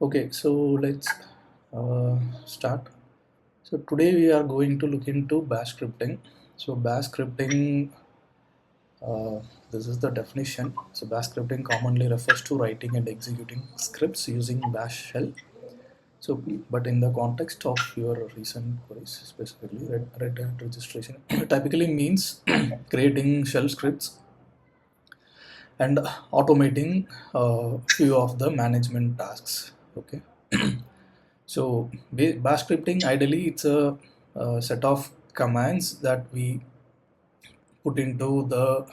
Okay, so let's start. So today we are going to look into bash scripting. So bash scripting, uh, this is the definition. So bash scripting commonly refers to writing and executing scripts using bash shell. So, but in the context of your recent queries, specifically Red Hat registration, it typically means creating shell scripts and automating few of the management tasks. Okay. So bash scripting ideally it's a set of commands that we put into the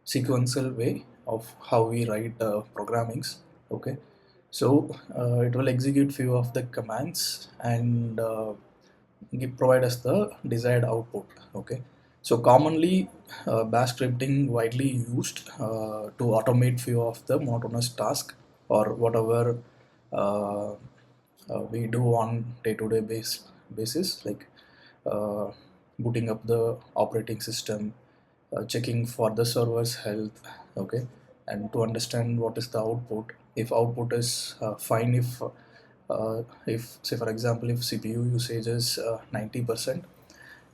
sequential way of how we write programmings. Okay, so it will execute few of the commands and provide us the desired output. Okay, so commonly bash scripting widely used to automate few of the monotonous task or whatever uh, we do on day-to-day basis, like uh, booting up the operating system, checking for the server's health. Okay, and to understand what is the output. If output is fine, if say for example if CPU usage is 90%,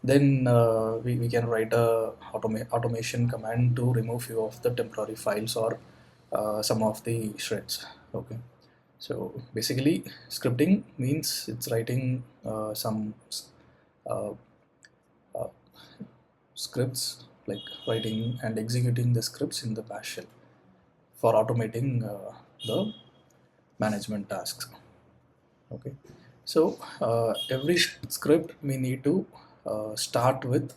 then we can write a automation command to remove few of the temporary files or some of the shreds. Okay, so basically scripting means it's writing some uh, uh, scripts, like writing and executing the scripts in the bash shell for automating the management tasks. Okay, so every script we need to start with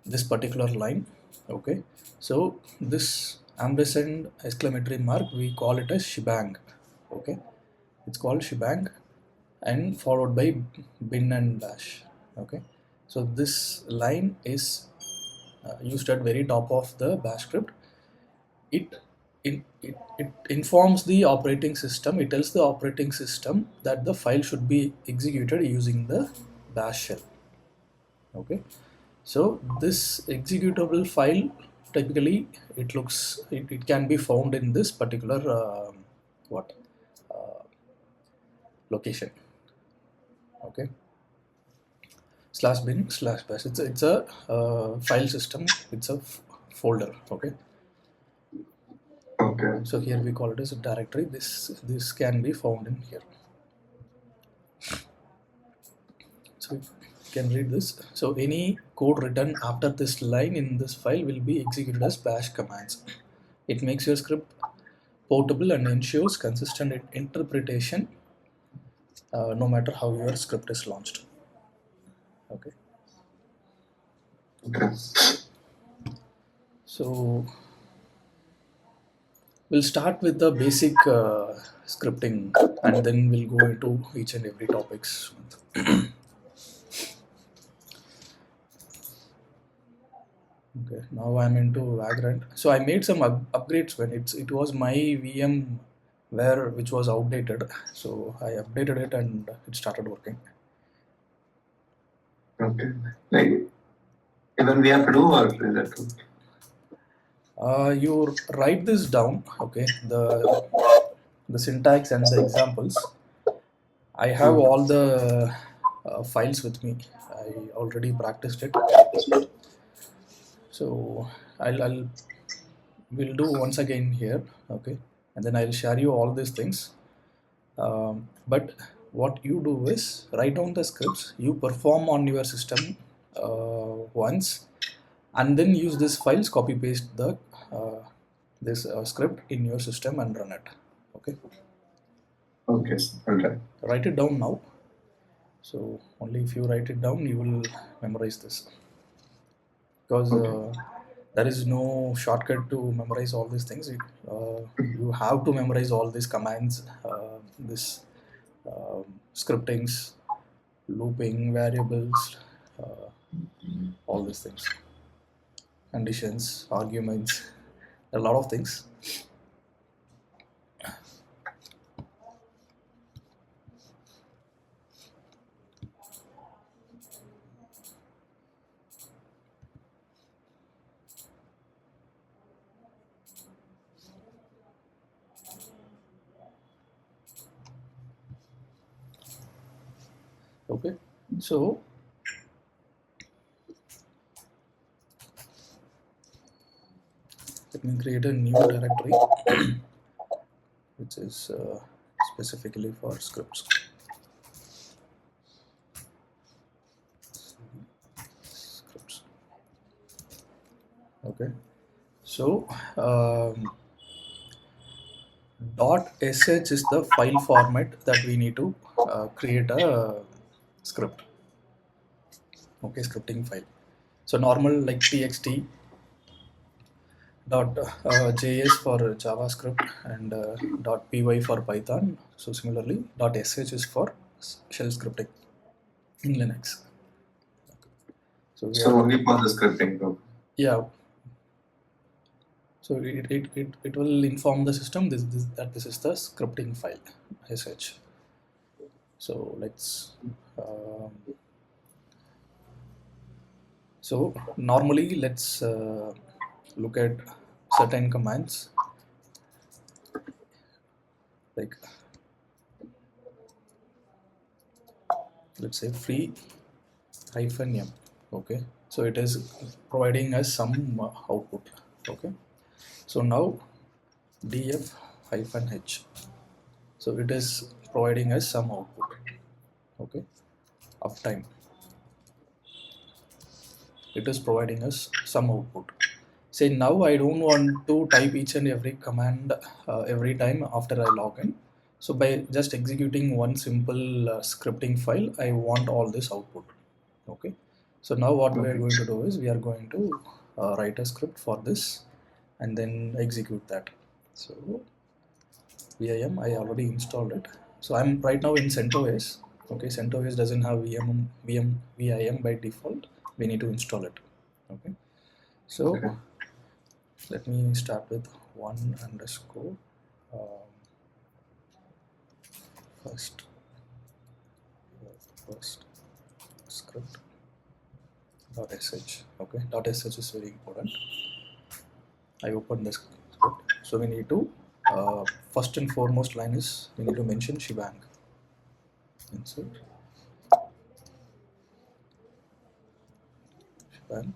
this particular line. Okay, so this ampersand exclamatory mark we call it as shebang. Okay, it's called shebang and followed by bin and bash. Okay, so this line is used at very top of the bash script. It informs the operating system. It tells the operating system that the file should be executed using the bash shell. Okay, so this executable file typically it can be found in this particular what location. Okay, slash bin slash bash. It's a file system. It's a folder. Okay, Okay. so here we call it as a directory. This can be found in here. So you can read this. So any code written after this line in this file will be executed as bash commands. It makes your script portable and ensures consistent interpretation no matter how your script is launched. Okay. Okay. So we'll start with the basic scripting and then we'll go into each and every topics. Okay, now I'm into Vagrant. So I made some upgrades when it was my VM where which was outdated. So I updated it and it started working. Okay. Like even we have to do or is that too? You write this down, okay? The syntax and the examples. I have Hmm. all the files with me. I already practiced it. So I'll we'll do once again here, okay? And then I'll share you all these things. But what you do is write down the scripts you perform on your system once, and then use these files, copy paste the this script in your system and run it. Okay, Okay. Okay. write it down now. So only if you write it down, you will memorize this, because Okay. there is no shortcut to memorize all these things. You have to memorize all these commands, this scriptings, looping, variables, uh, all these things, conditions, arguments, a lot of things. Okay, so let me create a new directory which is specifically for scripts. Scripts. Okay, so .sh is the file format that we need to create a script. Okay, scripting file. So normal like txt .js for JavaScript and .py for Python. So similarly, .sh is for shell scripting in Linux. So we So are, only for the scripting. Okay. yeah. So it will inform the system that this is the scripting file sh. So let's so normally let's look at certain commands like let's say free -m. Okay, so it is providing us some output. Okay, so now df -h, so it is providing us some output. Okay, uptime, it is providing us some output. Say now I don't want to type each and every command every time after I log in. So by just executing one simple scripting file, I want all this output. Okay, so now what we are going to do is we are going to write a script for this and then execute that. So vim, I already installed it. So I'm right now in CentOS. Okay, CentOS doesn't have vim by default. We need to install it. Okay, so let me start with one underscore first script .sh. Okay, .sh is very important. I open this script. So we need to first and foremost line is we need to mention shebang. Insert shebang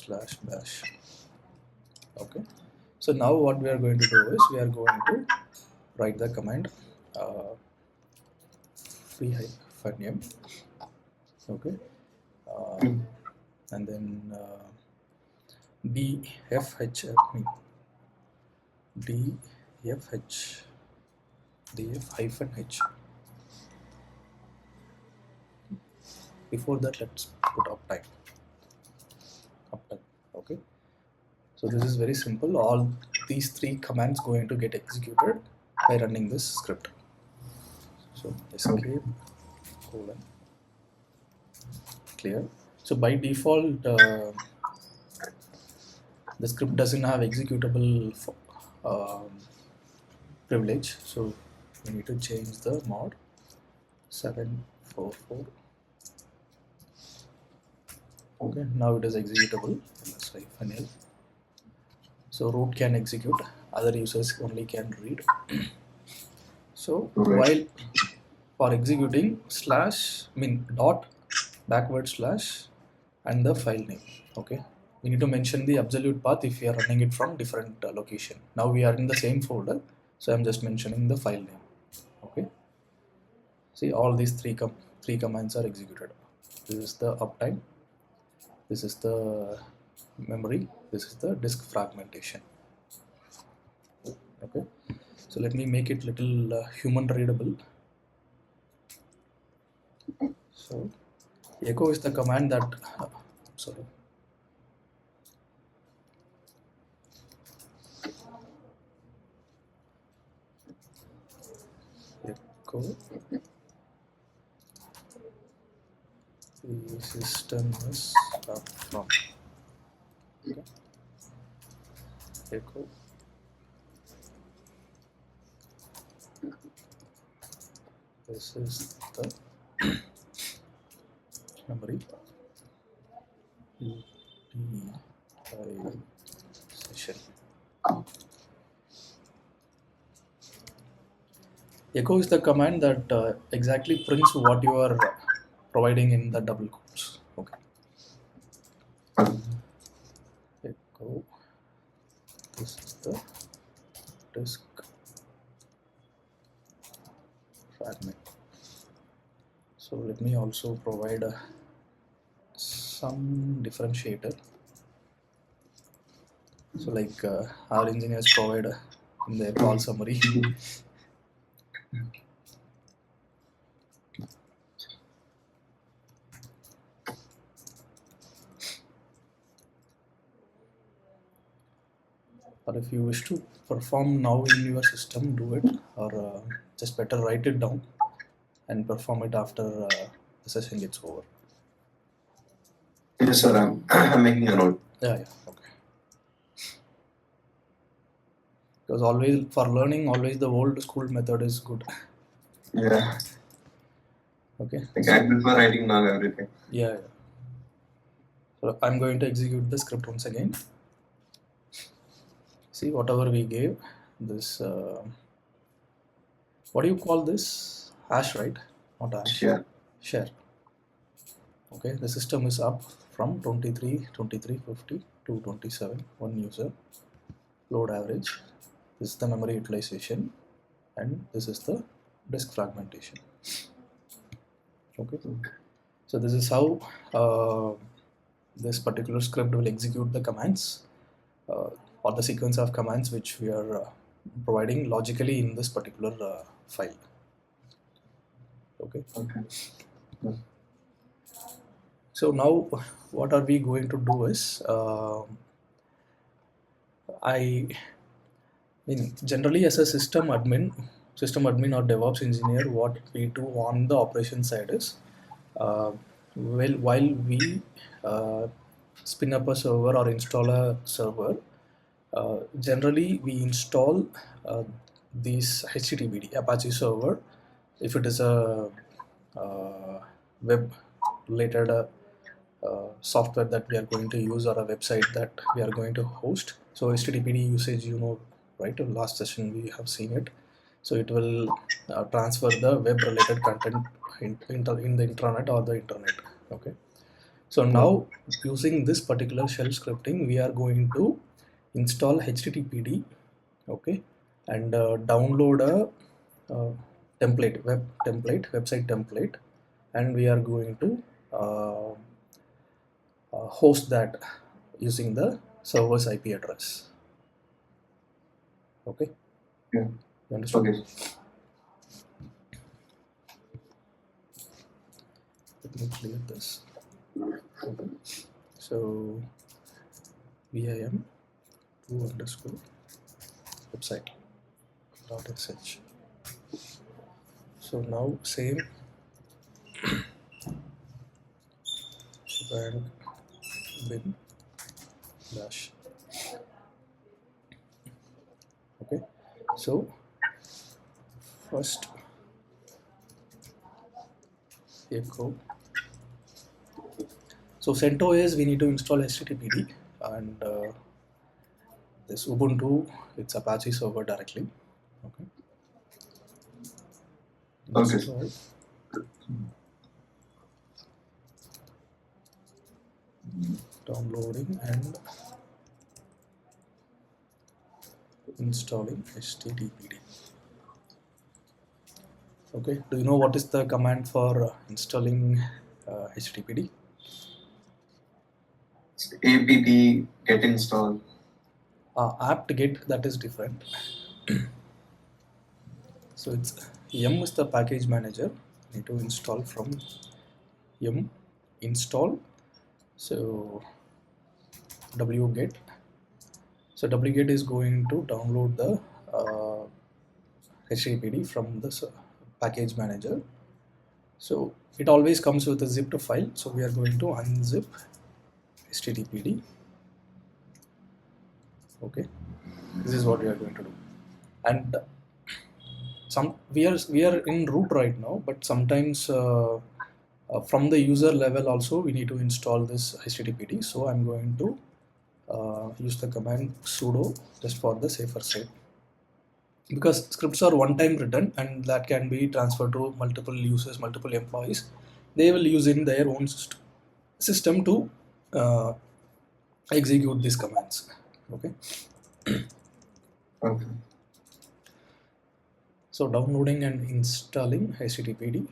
/bin/bash. Okay, so now what we are going to do is we are going to write the command free -m. Okay, and then dfh df-h. Before that, let's put uptime. Okay, so this is very simple. All these three commands going to get executed by running this script. So escape clear. So by default the script doesn't have executable privilege, so we need to change the mod 744. Okay, now it is executable. -l. So root can execute, other users only can read. So while for executing dot / and the file name. Okay, we need to mention the absolute path if we are running it from different location. Now we are in the same folder, so I'm just mentioning the file name. Okay, see all these three commands are executed. This is the uptime, this is the memory, this is the disk fragmentation. Okay, so let me make it little human readable. So echo is the command that sorry echo the system is up from. Okay, echo this is the memory utilization. Echo is the command that exactly prints what you are providing in the double quotes. Okay. Echo. This is the disk fragment. So let me also provide some differentiator. So like our engineers provide in their call summary. Or if you wish to perform now in your system, do it, or just better write it down and perform it after the session gets over. Yes, sir. I'm making a note. Yeah, okay. Because always for learning, always the old school method is good. Yeah. Okay. Like I prefer writing down everything. Yeah. So I'm going to execute the script once again. See, whatever we gave, this, what do you call this? Hash, right? Not hash. Share. Okay, the system is up from 2350 to 27, one user. Load average. This is the memory utilization, and this is the disk fragmentation. Okay, so this is how this particular script will execute the commands or the sequence of commands which we are providing logically in this particular file. Okay. So now what are we going to do is I mean generally as a system admin or DevOps engineer, what we do on the operation side is while we spin up a server or install a server, generally we install these HTTPD Apache server if it is a web related software that we are going to use or a website that we are going to host. So HTTPD usage, right? In last session we have seen it. So it will transfer the web related content in the intranet or the internet. Okay. So now using this particular shell scripting, we are going to install HTTPD, okay, and download a website template, and we are going to host that using the server's IP address. Okay. Yeah. You understand? Okay. Let me clear this. Okay. So vim 2 underscore website .sh. So now same shebang bin dash. Okay, so first echo. So CentOS we need to install HTTPD, and this Ubuntu, it's Apache server directly. Okay. Install. Downloading and installing HTTPD. Okay, do you know what is the command for installing HTTPD? apt get install. Apt get, that is different. So it's yum is the package manager. Need to install from yum install. So wget. So wget is going to download the HTTPD from the package manager. So it always comes with a zipped file. So we are going to unzip HTTPD. Okay, this is what we are going to do. And we are in root right now, but sometimes from the user level also we need to install this HTTPD. So I'm going to use the command sudo just for the safer side. because scripts are one time written and that can be transferred to multiple users, multiple employees. They will use in their own system to execute these commands. Okay. Okay. So downloading and installing HTTPD.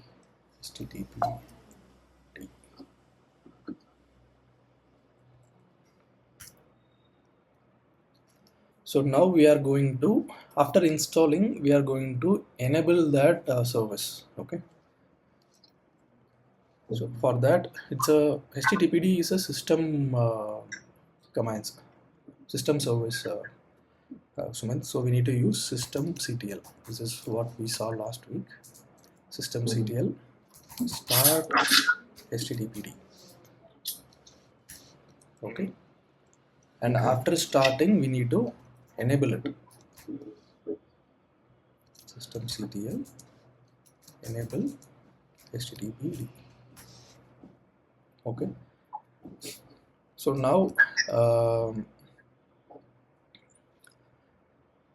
So now we are going to, after installing, we are going to enable that service. Okay. So for that, it's a HTTPD is a system commands, system service. Sumant. So we need to use systemctl. This is what we saw last week. Systemctl start HTTPD. Okay. And after starting, we need to enable it. Systemctl enable HTTPD. Okay. So now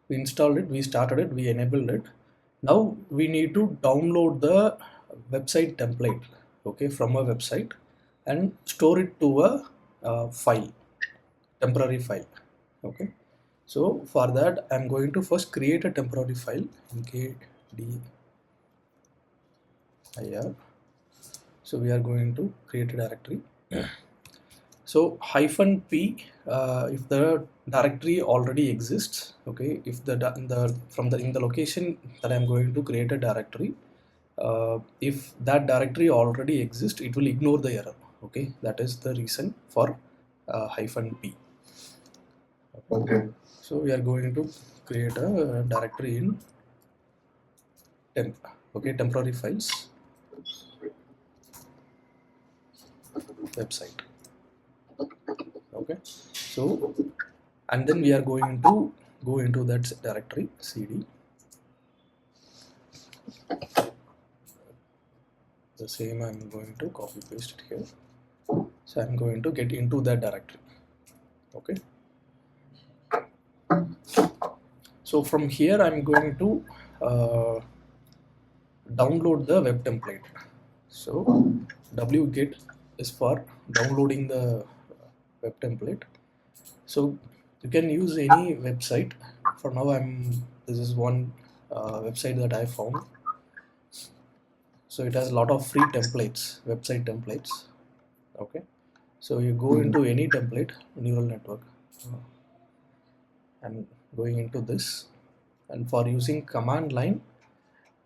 we installed it, we started it, we enabled it. Now we need to download the website template, okay, from a website and store it to a file, temporary file. Okay. So for that, I'm going to first create a temporary file, mkdir. So we are going to create a directory. So -p, if the directory already exists, okay, if the in the location that I'm going to create a directory, if that directory already exists, it will ignore the error. Okay, that is the reason for -p. Okay. So we are going to create a directory in temp. Okay, temporary files website. Okay, so and then we are going to go into that directory cd. The same I'm going to copy paste it here. So I'm going to get into that directory. Okay. So from here I'm going to download the web template. So wget is for downloading the web template. So you can use any website. For now, this is one website that I found. So it has a lot of free templates, website templates. Okay. So you go into any template, neural network. I'm going into this, and for using command line,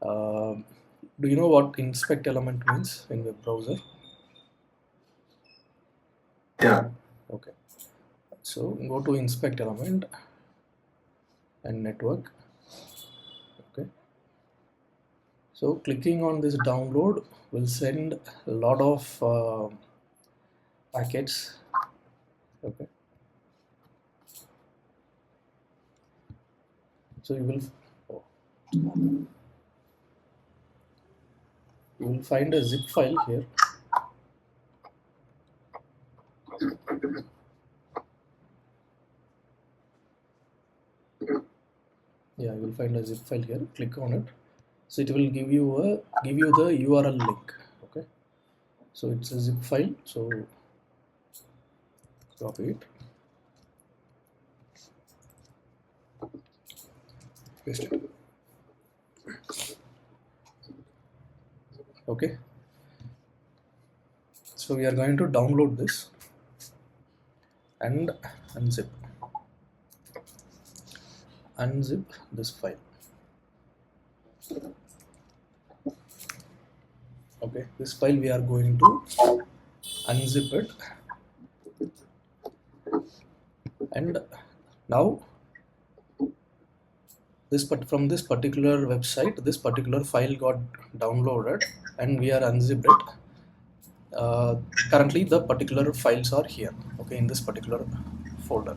do you know what inspect element means in web browser? Yeah. Okay. So go to inspect element and network. Okay. So clicking on this download will send a lot of packets. Okay. So you will find a zip file here. Yeah, you will find a zip file here. Click on it. So it will give you the URL link. Okay. So it's a zip file. So copy it. Paste it. Okay. So we are going to download this and unzip this file. Okay, this file we are going to unzip it, and now from this particular website, this particular file got downloaded, and we are unzipped it. Currently the particular files are here, okay, in this particular folder.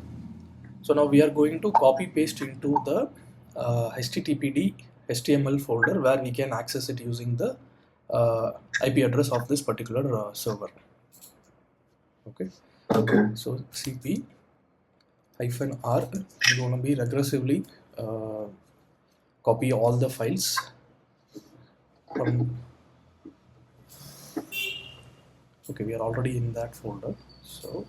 So now we are going to copy paste into the HTTPD HTML folder where we can access it using the IP address of this particular server. Okay. Okay. So cp -r is going to be recursively copy all the files from. Okay, we are already in that folder, so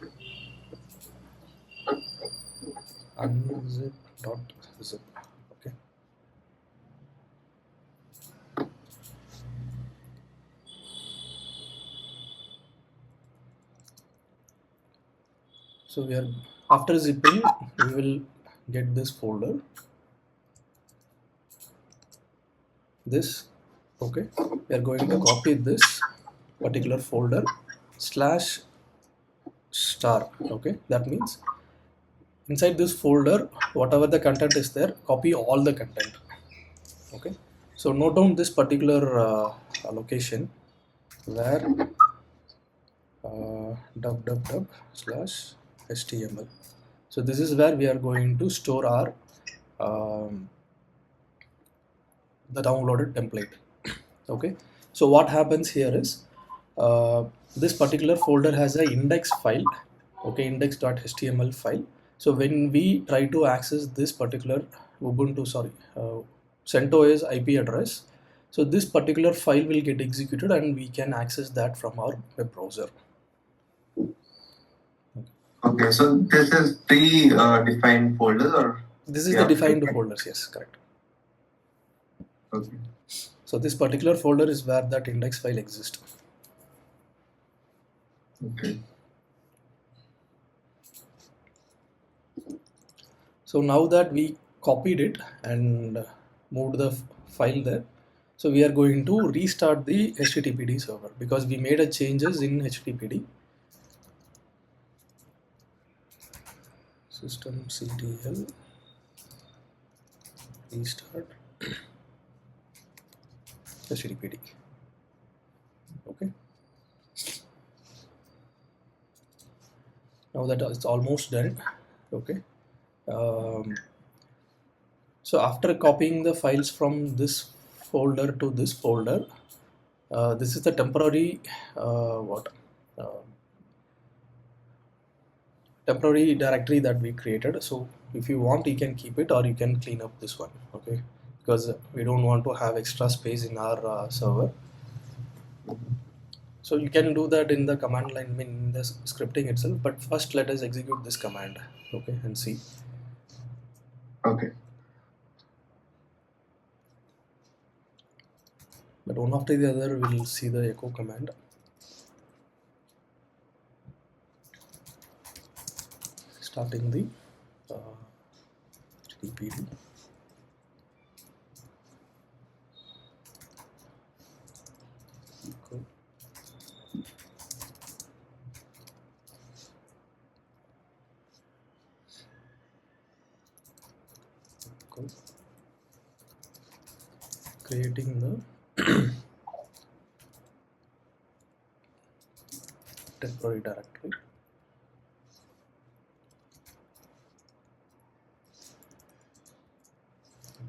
unzip.zip. Okay, so we are, after zipping, we will get this folder, this. Okay, we are going to copy this particular folder /star. Okay, that means inside this folder, whatever the content is there, copy all the content. Okay, so note down this particular location where www/html. So this is where we are going to store our the downloaded template. Okay, so what happens here is this particular folder has an index file. Okay, index.html file. So when we try to access this particular CentOS IP address, so this particular file will get executed and we can access that from our web browser. Okay, so this is pre-defined folders, or This is yeah, the defined folders. Yes, correct. okay. So this particular folder is where that index file exists. Okay. So now that we copied it and moved the file there, so we are going to restart the HTTPD server because we made a changes in HTTPD. Systemctl restart HTTPD. Okay. Now that it's almost done. Okay. So after copying the files from this folder to this folder, this is the temporary temporary directory that we created. So if you want, you can keep it or you can clean up this one. Okay, because we don't want to have extra space in our server. So you can do that in the command line, I mean in the scripting itself, but first let us execute this command. Okay, and see. Okay. But one after the other we'll see the echo command. Starting the HTTPD. Echo. Echo. Creating the temporary directory.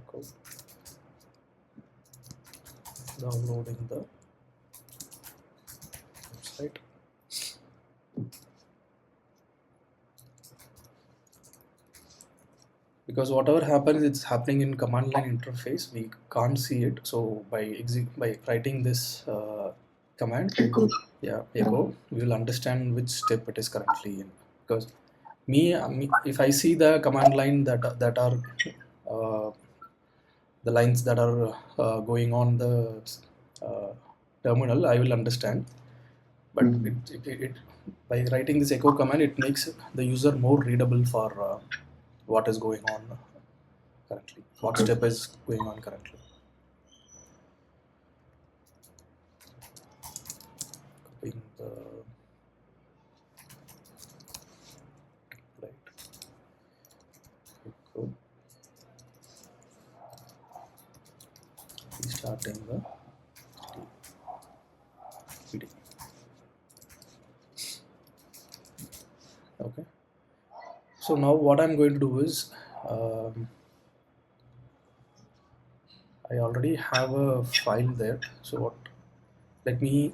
Echo. Downloading the website. Because whatever happens, it's happening in command line interface. We can't see it. So by writing this command, Echo. yeah, echo, we will understand which step it is currently in. Because if I see the command line that are the lines that are going on the terminal, I will understand. But by writing this echo command, it makes the user more readable for what is going on currently, what step is going on currently. Copying the right echo, restarting the PD. Okay. So now what I'm going to do is I already have a file there. So what? Let me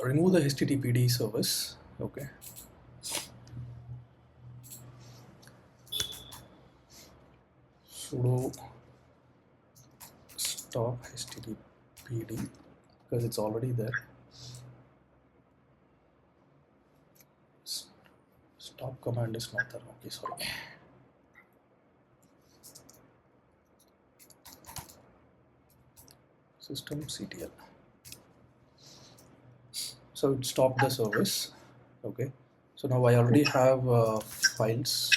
remove the HTTPD service. Okay. sudo stop httpd because it's already there. Stop command is not there. Okay, sorry. Systemctl. So it stopped the service. Okay, so now I already have files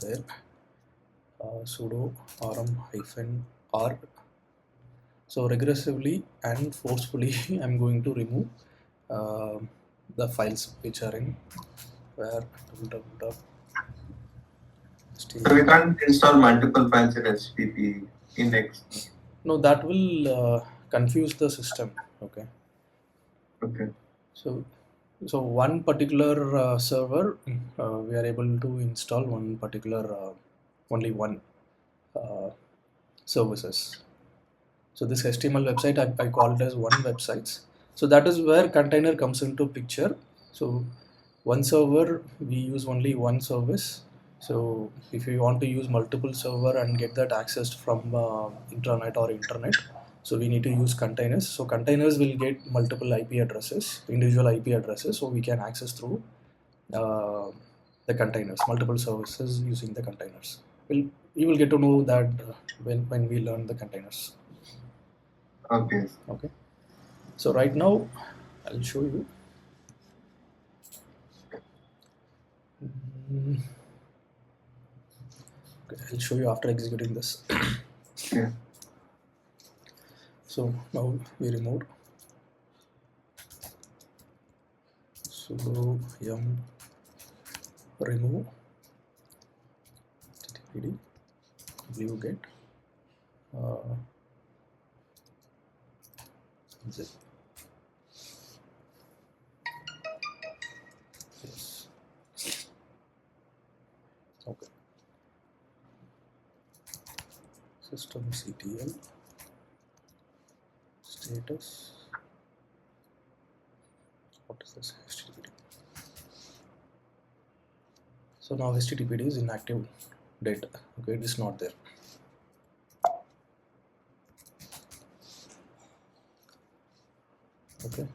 there. Sudo rm-r. So regressively and forcefully I'm going to remove the files which are in where So we can't install multiple files in HTTP index. no, that will confuse the system. Okay, Okay. so one particular server we are able to install one particular only one services. So this HTML website I call it as one websites. So that is where container comes into picture. So one server we use only one service. So if you want to use multiple server and get that accessed from intranet or internet, so we need to use containers. So containers will get multiple IP addresses, individual IP addresses, so we can access through the containers, multiple services using the containers. You will get to know that when we learn the containers. Okay. Okay, so right now I'll show you. Okay, I'll show you after executing this. Yeah. So now we removed sudo yum remove httpd view get zip. Yes. Okay. Systemctl status. What is this httpd? So now httpd is inactive data. Okay, it is not there. Okay,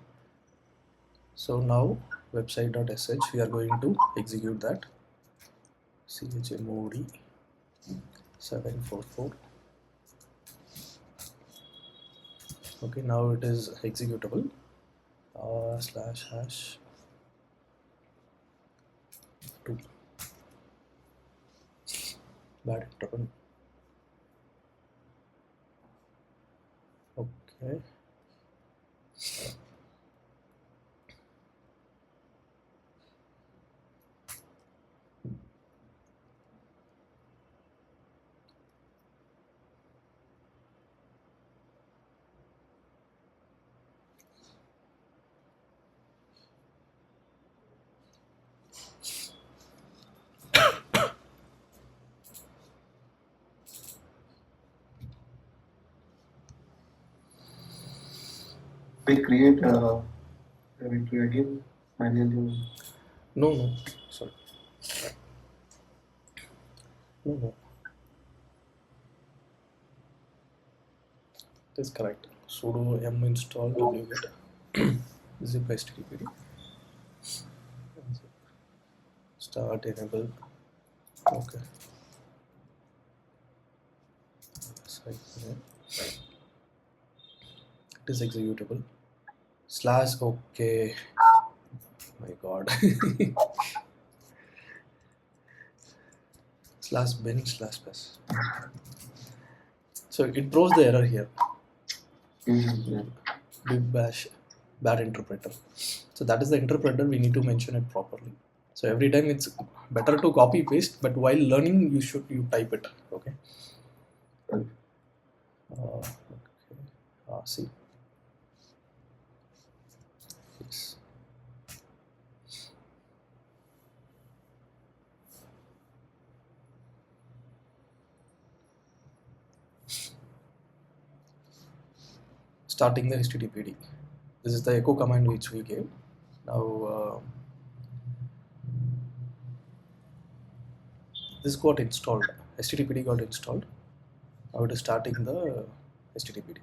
so now website.sh we are going to execute that. chmod 744. Okay, now it is executable. Slash hash 2 bad interrupt. Okay, We create a directory again manually. no, sorry, no, it is correct. Sudo yum install wget zip httpd start enable. Okay, it is executable. Slash okay, my god. slash bin slash pass. So it throws the error here. Big bash bad interpreter. So that is the interpreter, we need to mention it properly. So every time it's better to copy paste, but while learning you type it. Okay. Okay. See. Yes. Starting the httpd. This is the echo command which we gave. Now this got installed. httpd got installed. Now it is starting the HTTPD.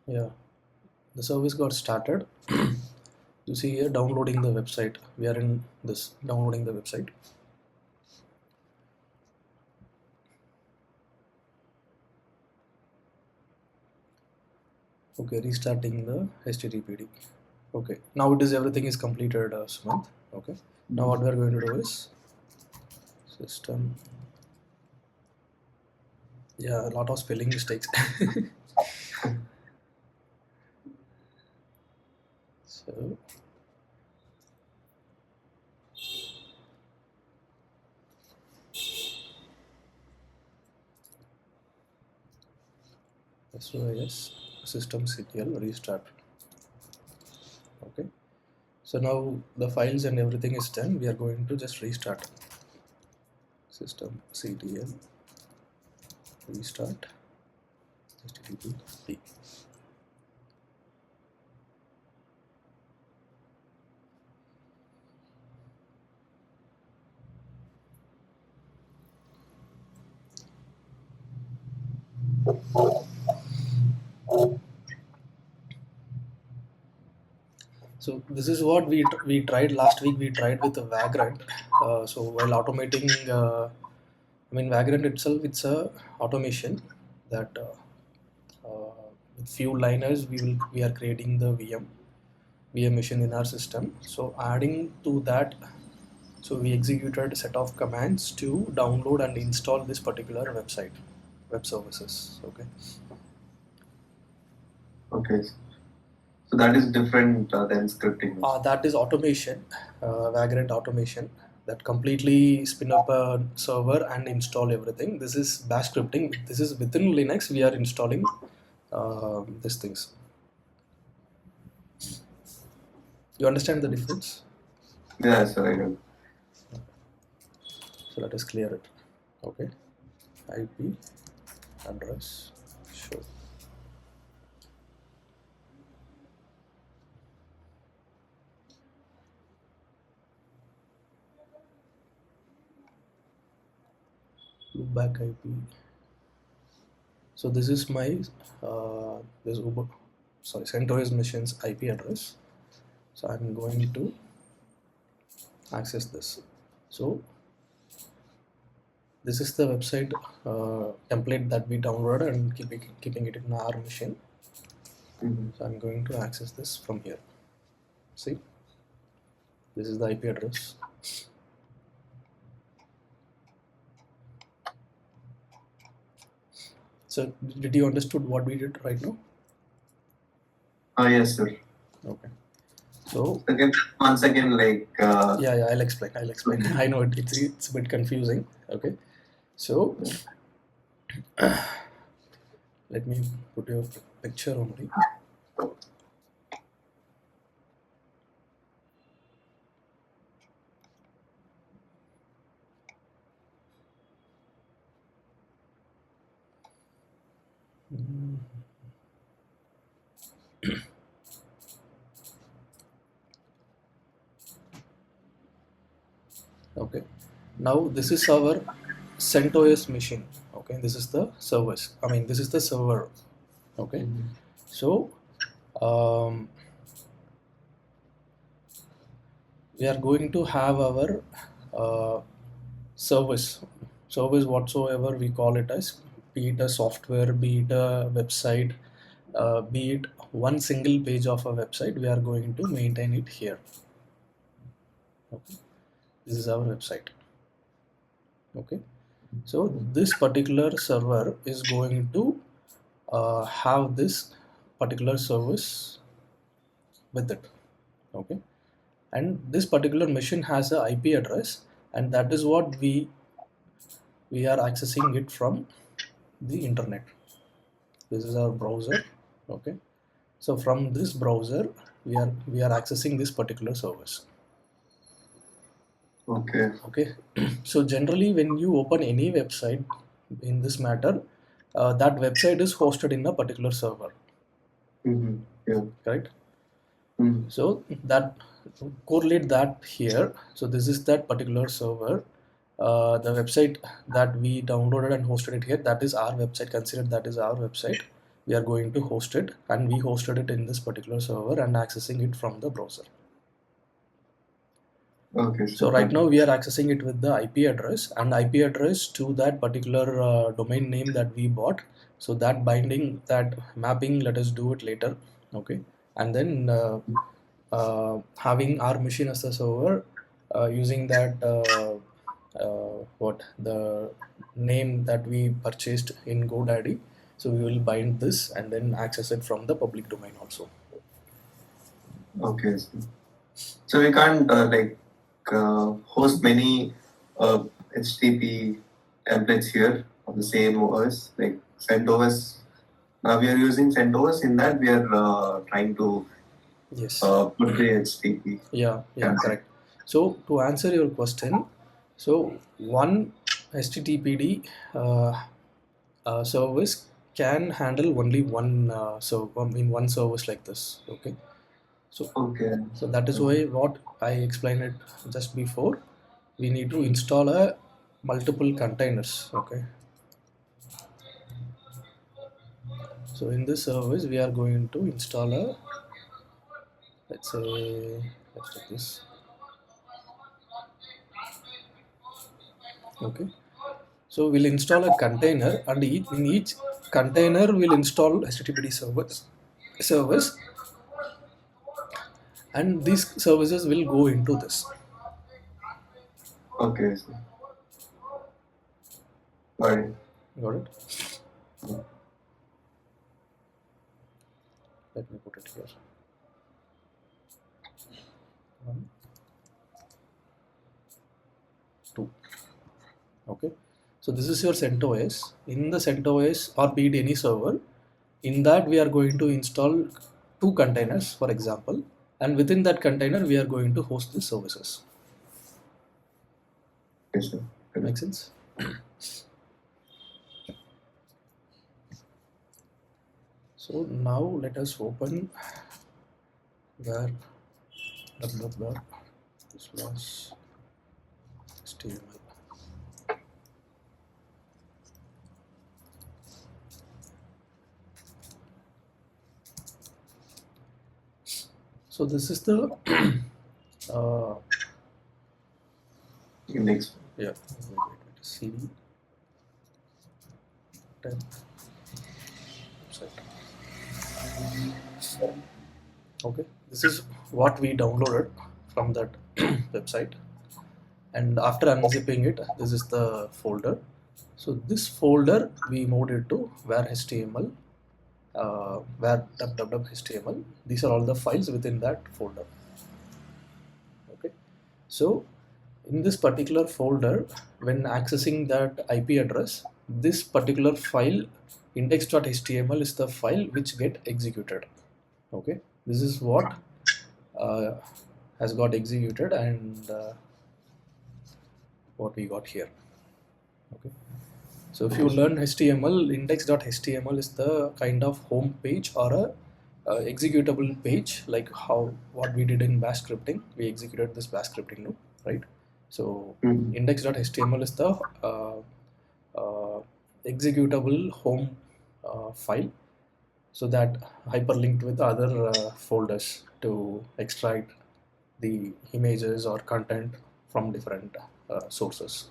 Yeah, the service got started. You see here downloading the website. We are in this downloading the website. Okay, restarting the HTTPD. Okay, now it is everything is completed, Sumant. Okay, now what we are going to do is system. Yeah, a lot of spelling mistakes. So SOS systemctl restart. Okay, so now the files and everything is done. We are going to just restart systemctl restart HTTP. So this is what we tried last week. We tried with Vagrant. So while automating, I mean Vagrant itself, it's a automation that with few liners we are creating the VM machine in our system. So adding to that, so we executed a set of commands to download and install this particular website, web services. Okay. Okay. So that is different than scripting. That is automation, Vagrant automation that completely spin up a server and install everything. This is bash scripting. This is within Linux. We are installing these things. You understand the difference? Yeah, sir, I know. So let us clear it. Okay. IP address show. Loopback IP. So this is my this Uber, sorry, CentOS machine's IP address. So I'm going to access this. So this is the website template that we downloaded and keeping it in our machine. So I'm going to access this from here. See, this is the IP address. So did you understood what we did right now? Yes, sir. Okay. So again, once again, like yeah, I'll explain. I know it's a bit confusing. Okay. So let me put your picture only. Okay, now this is our CentOS machine. Okay, this is the service. I mean, this is the server. Okay, so we are going to have our service whatsoever we call it as, be it a software, be it a website, be it one single page of a website, we are going to maintain it here. Okay, this is our website. Okay, so this particular server is going to have this particular service with it. Okay, and this particular machine has a IP address, and that is what we are accessing it from the internet. This is our browser. Okay, so from this browser we are accessing this particular service. Okay. Okay, so generally when you open any website in this matter, that website is hosted in a particular server, Mm-hmm. Yeah. correct? Mm-hmm. So that correlate that here. So this is that particular server. The website that we downloaded and hosted it here, that is our website. Consider that is our website. We are going to host it, and we hosted it in this particular server and accessing it from the browser. Okay, So sir. right Got now it. we are accessing it with the IP address and IP address to that particular domain name that we bought. So that binding, that mapping, let us do it later. Okay, and then having our machine as a server, using that what the name that we purchased in GoDaddy. So we will bind this and then access it from the public domain also. Okay, sir. So we can't host many HTTP templates here on the same OS, like CentOS. Now we are using CentOS. In that we are trying to Yes. put the HTTP. Yeah, Cancel. correct. So to answer your question, so one HTTPD service can handle only one one service like this. Okay, so Okay. that is why what I explained it just before. We need to install a multiple containers. Okay, so in this service we are going to install a, let's say, let's take this. Okay, so we'll install a container, and in each container we'll install HTTPD service, and these services will go into this. Okay, sir. Got it. Got it? Let me put it here. 1, 2. Okay. So this is your CentOS. In the CentOS or be it any server, in that we are going to install 2 containers, for example, and within that container we are going to host the services. Yes, sir. Got it. Make sense? So now let us open where /HTML. So this is the Index. yeah, CD tab website. Okay, this is what we downloaded from that website, and after unzipping it, this is the folder. So this folder we moved it to where HTML, where www.html. These are all the files within that folder. Okay, so in this particular folder, when accessing that IP address, this particular file index.html is the file which get executed. Okay, this is what has got executed, and what we got here. Okay, so if you learn HTML, index.html is the kind of home page or a executable page, like how what we did in bash scripting. We executed this bash scripting loop, right? So Mhm. index.html is the executable home file, so that hyperlinked with other folders to extract the images or content from different sources.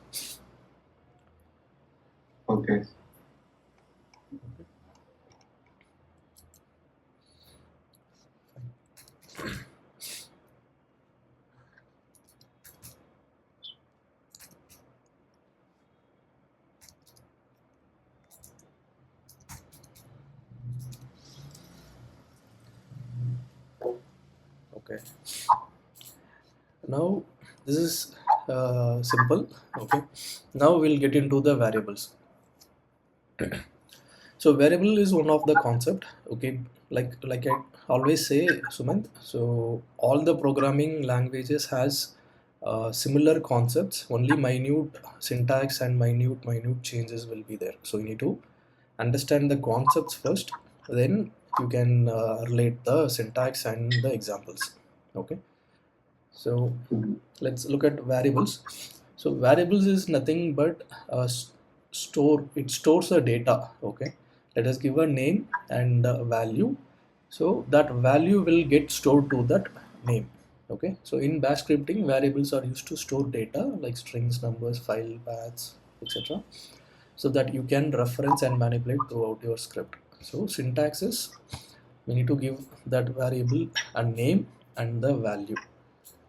Okay. Okay, now this is simple. Okay, now we'll get into the variables. So variable is one of the concept. Okay, like I always say, Sumant. So all the programming languages has similar concepts. Only minute syntax and minute changes will be there. So you need to understand the concepts first, then you can relate the syntax and the examples. Okay, so Mhm. let's look at variables. So variables is nothing but store. It stores the data. Okay, let us give a name and a value. So that value will get stored to that name. Okay, so in bash scripting, variables are used to store data like strings, numbers, file paths, etc., so that you can reference and manipulate throughout your script. So syntax is, we need to give that variable a name and the value,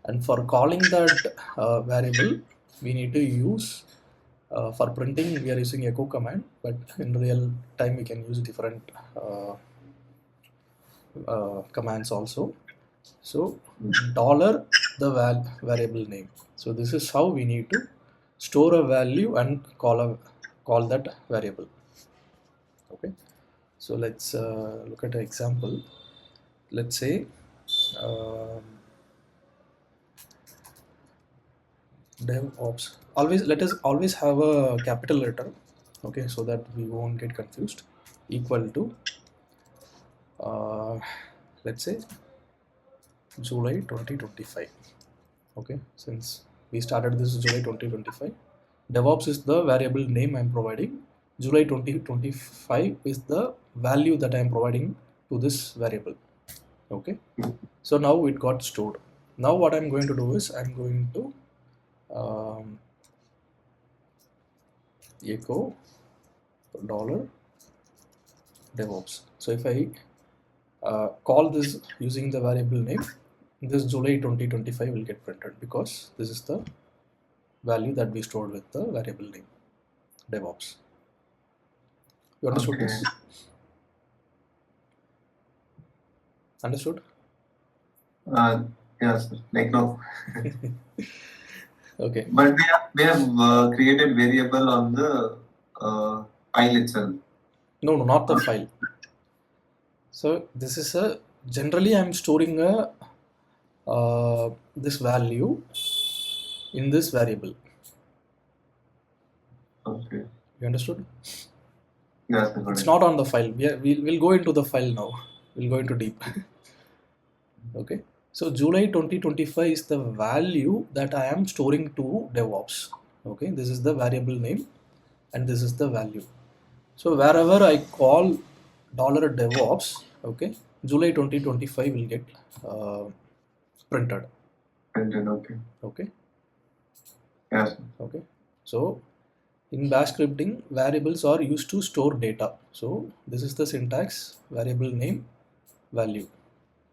and for calling that variable, we need to use, for printing we are using echo command, but in real time we can use different commands also. So dollar the variable name. So this is how we need to store a value and call that variable. Okay, so let's look at an example. Let's say um, DevOps. Always let us always have a capital letter, okay, so that we won't get confused. Equal to uh, let's say July 2025. Okay, since we started this July 2025, DevOps is the variable name I'm providing. July 2025 is the value that I'm providing to this variable. Okay, so now it got stored. Now what I'm going to do is I'm going to echo dollar DevOps. So if I call this using the variable name, this July 2025 will get printed because this is the value that we stored with the variable name DevOps. You understood Okay. this? Understood? Yes, like no. Okay. But we have created variable on the file itself. No, not the file. So this is a, generally I'm storing a this value in this variable. Okay. You understood? Yes, I It's got not on the file. We'll go into the file now. We'll go into deep. Okay. So July 2025 is the value that I am storing to DevOps. Okay. This is the variable name and this is the value. So wherever I call dollar DevOps, okay, July 2025 will get uh, printed. Printed. Okay. Okay. Yes. Okay. So in bash scripting, variables are used to store data. So this is the syntax: variable name, value.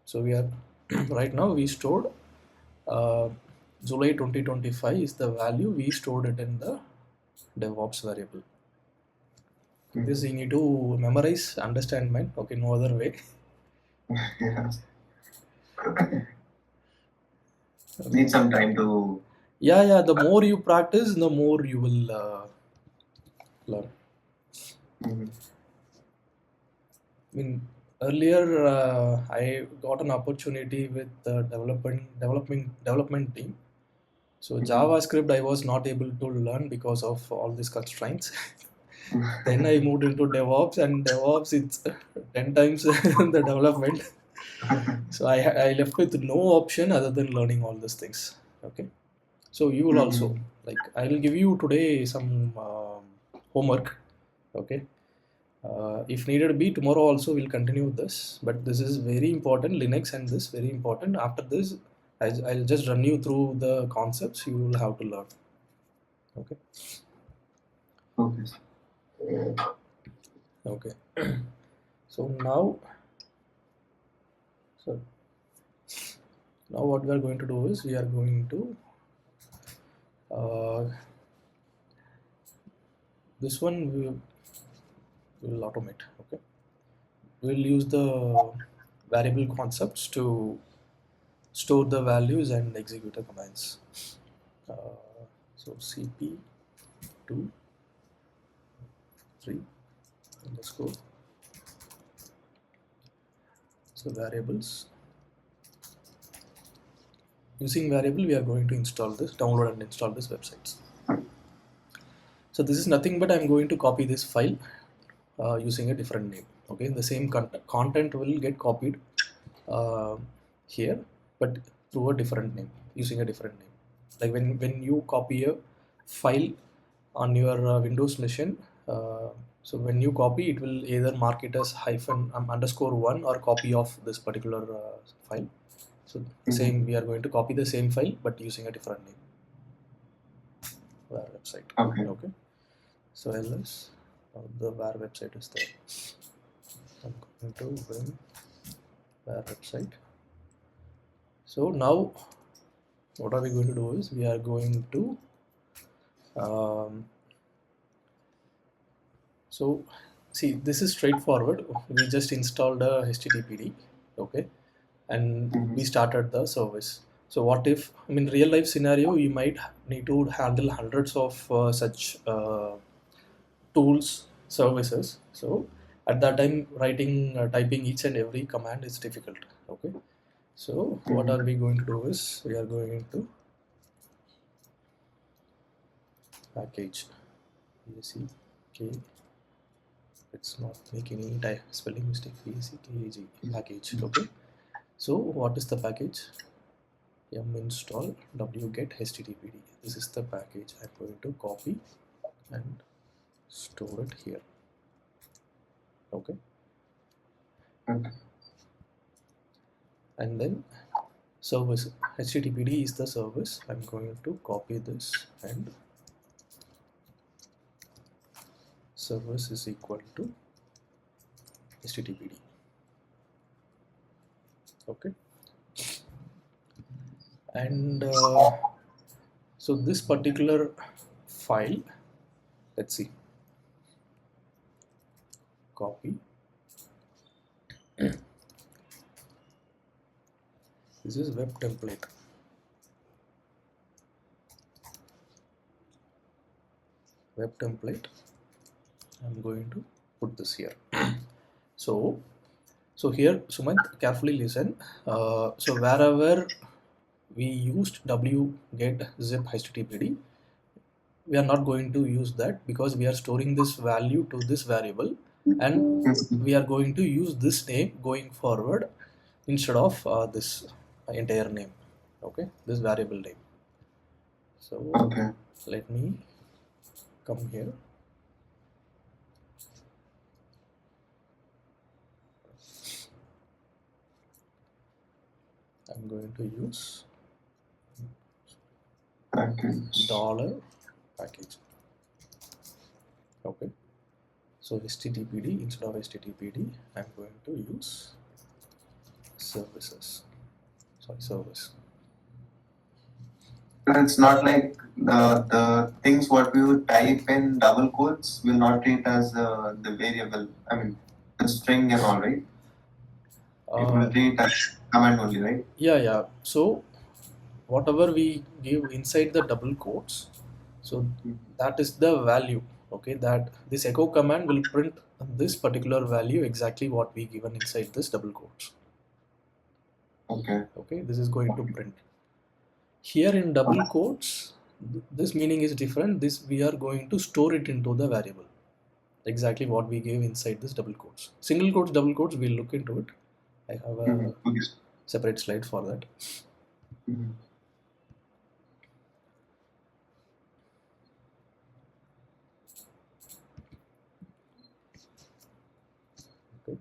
So we are right now we stored uh, July 2025 is the value, we stored it in the DevOps variable. This you need to memorize, understand, man. Okay, no other way. Yes. Okay. Need some time to. Yeah. The more you practice, the more you will learn. Mhm. I mean, earlier I got an opportunity with the development team. So JavaScript I was not able to learn because of all these constraints. Then I moved into DevOps, and DevOps it's 10 times the development. So I left with no option other than learning all these things. Okay. So you will also, Mhm. like, I will give you today some homework. Okay. If needed be, tomorrow also we'll continue this, but this is very important, Linux and this very important. After this, I'll just run you through the concepts you will have to learn. Okay. Okay. Okay. So so now what we are going to do is we are going to uh, this one we will automate. Okay, we'll use the variable concepts to store the values and execute the commands. So cp2 3 underscore So variables, using variable we are going to install this, download and install this websites. So this is nothing but I'm going to copy this file using a different name. Okay, the same content will get copied here, but through a different name, using a different name. Like when you copy a file on your Windows machine, so when you copy, it will either mark it as -1 or copy of this particular file. So the same, we are going to copy the same file but using a different name, var website. Okay. So ls the var website is there. I'm going to bring var website. So now what are we going to do is we are going to so see, this is straightforward. We just installed a HTTPD, okay, and we started the service. So what if, I mean, real life scenario, you might need to handle hundreds of such tools, services. So at that time, typing each and every command is difficult. Okay. So what are we going to do is we are going to package PACK. Let's not make any spelling mistake. PACKAG package. Okay. So what is the package? Yum install wget httpd. This is the package. I'm going to copy and store it here. Okay. And then service, httpd is the service. I'm going to copy this and service is equal to httpd. Okay. And so this particular file, let's see, copy. This is web template. Web template. I'm going to put this here. So here, Sumant, carefully listen. So wherever we used wget zip httpd, we are not going to use that because we are storing this value to this variable, and we are going to use this name going forward instead of this entire name. Okay, this variable name. So let me come here. I'm going to use dollar package. Okay, so httpd instead of httpd, I'm going to use services. Sorry, service. It's not like the things what we would type in double quotes will not treat as the variable. I mean, the string and all, right? It will treat as command only, right? Yeah. So whatever we give inside the double quotes, so that is the value. Okay, that this echo command will print this particular value exactly what we given inside this double quotes. Okay, this is going to print. Here in double quotes, this meaning is different. This we are going to store it into the variable. Exactly what we gave inside this double quotes. Single quotes, double quotes, we'll look into it. I have a separate slide for that. Okay.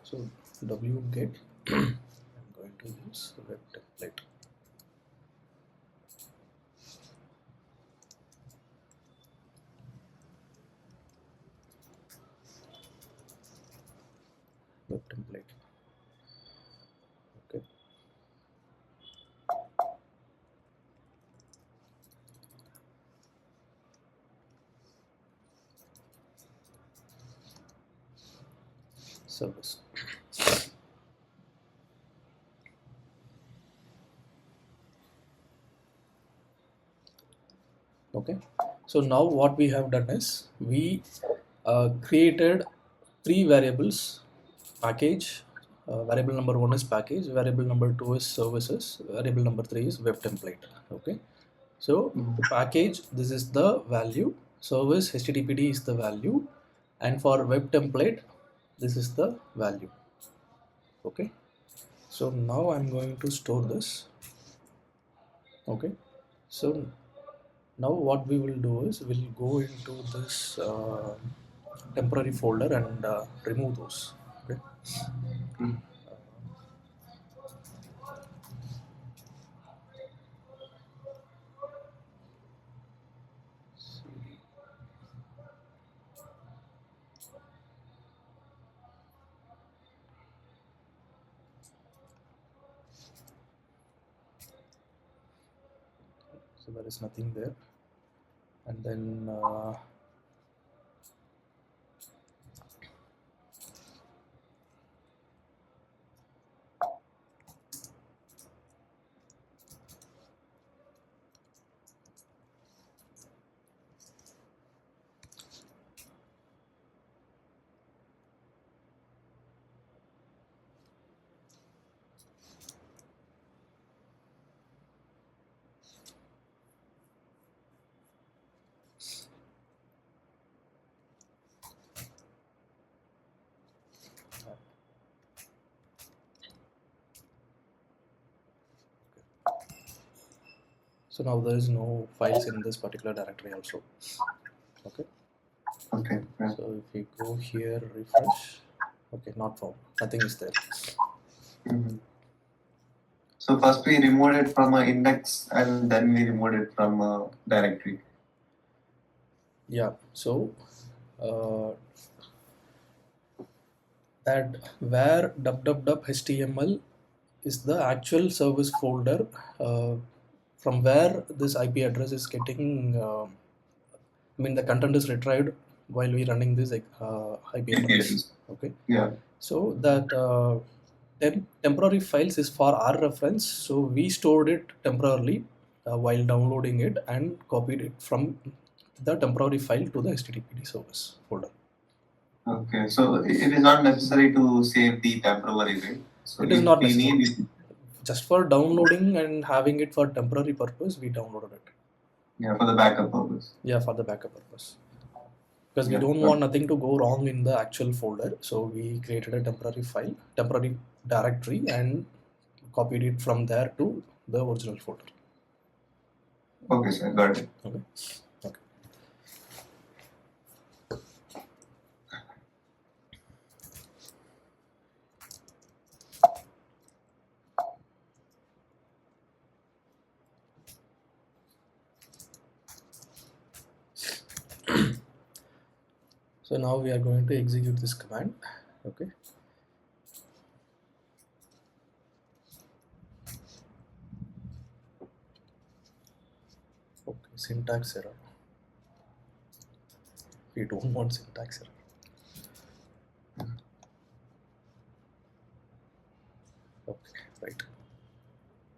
So wget, I'm going to use web template. Web template. Okay. Service. Okay, so now what we have done is we created three variables: package, variable number one is package, variable number two is services, variable number three is web template. Okay, so package, this is the value, service httpd is the value, and for web template this is the value. Okay, so now I'm going to store this. Okay, so now what we will do is we'll go into this temporary folder and remove those. Okay. Mm. So there is nothing there, and then so now there is no files in this particular directory also. Okay, Okay. Yeah. so if we go here, refresh, okay, not found, nothing is there. Mhm. So first we removed it from an index and then we removed it from a directory. Yeah, so uh, that where www.html is the actual service folder, from where this IP address is getting, I mean the content is retrieved while we running this IP address. Okay, Yeah. so that temporary files is for our reference, so we stored it temporarily while downloading it and copied it from the temporary file to the httpd service folder. Okay. So it is not necessary to save the temporary, right? So It is if not we necessary. need it, Just for downloading and having it for temporary purpose, we downloaded it. yeah, for the backup purpose. Yeah, for the backup purpose. Because we Yeah. don't want nothing to go wrong in the actual folder, so we created a temporary file, temporary directory, and copied it from there to the original folder. Okay, sir. Got it. Okay. Okay. So now we are going to execute this command. Okay. Okay. Syntax error. We don't want syntax error. Okay. Right.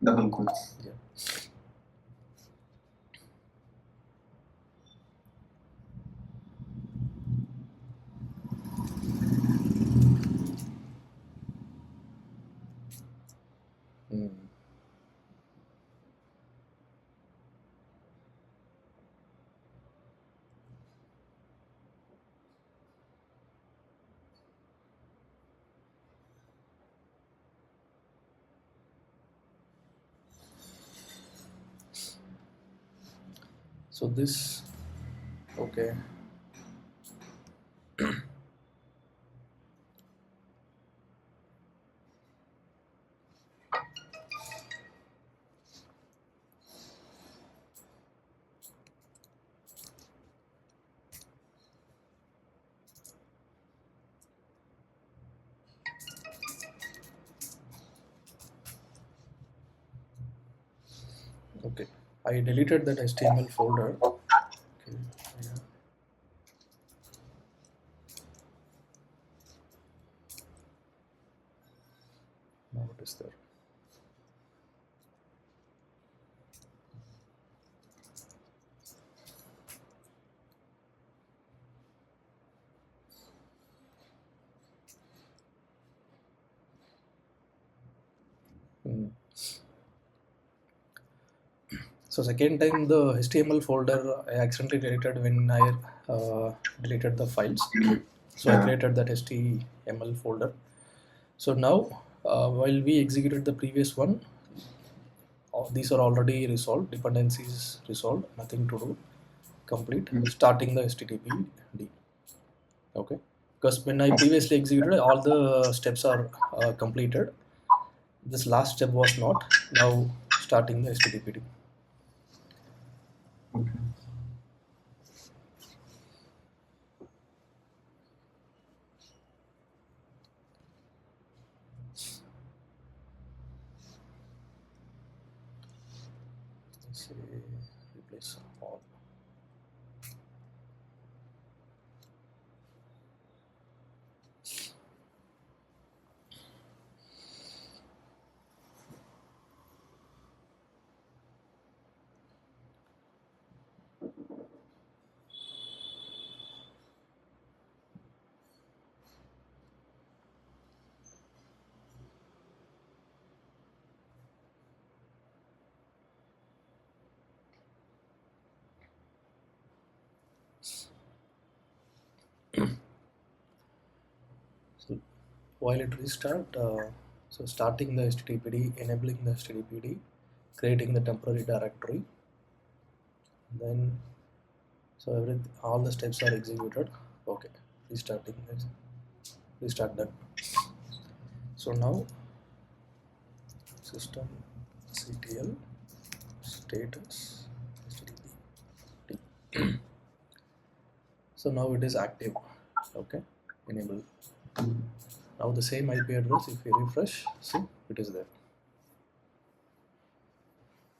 Double quotes. Yeah. Mm. So this, okay. Okay, I deleted that HTML folder. Okay, yeah. Now what is there? So second time the HTML folder I accidentally deleted when I deleted the files. So I Yeah. created that HTML folder. So now while we executed the previous one, these are already resolved, dependencies resolved, nothing to do, complete. Starting the HTTPD. Okay, because when I previously executed, all the steps are completed. This last step was not. Now starting the HTTPD. Okay. Let's say replace all. So while it restart, so starting the HTTPD, enabling the HTTPD, creating the temporary directory, then so all the steps are executed. Okay, restarting this, restart that. So now systemctl status HTTP. So now it is active. Okay, enable. Now the same IP address, if we refresh, see it is there.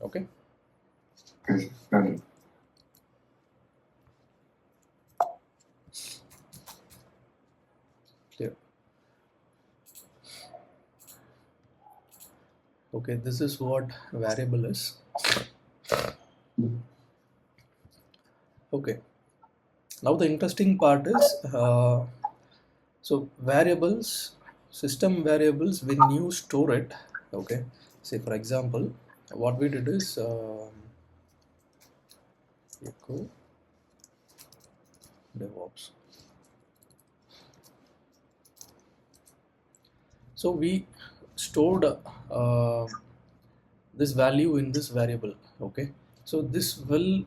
Okay. Okay. Got it. Clear. Okay, this is what variable is. Okay. Now the interesting part is so variables, system variables, when you store it. Okay. Say for example, what we did is echo DevOps. So we stored this value in this variable. Okay, so this will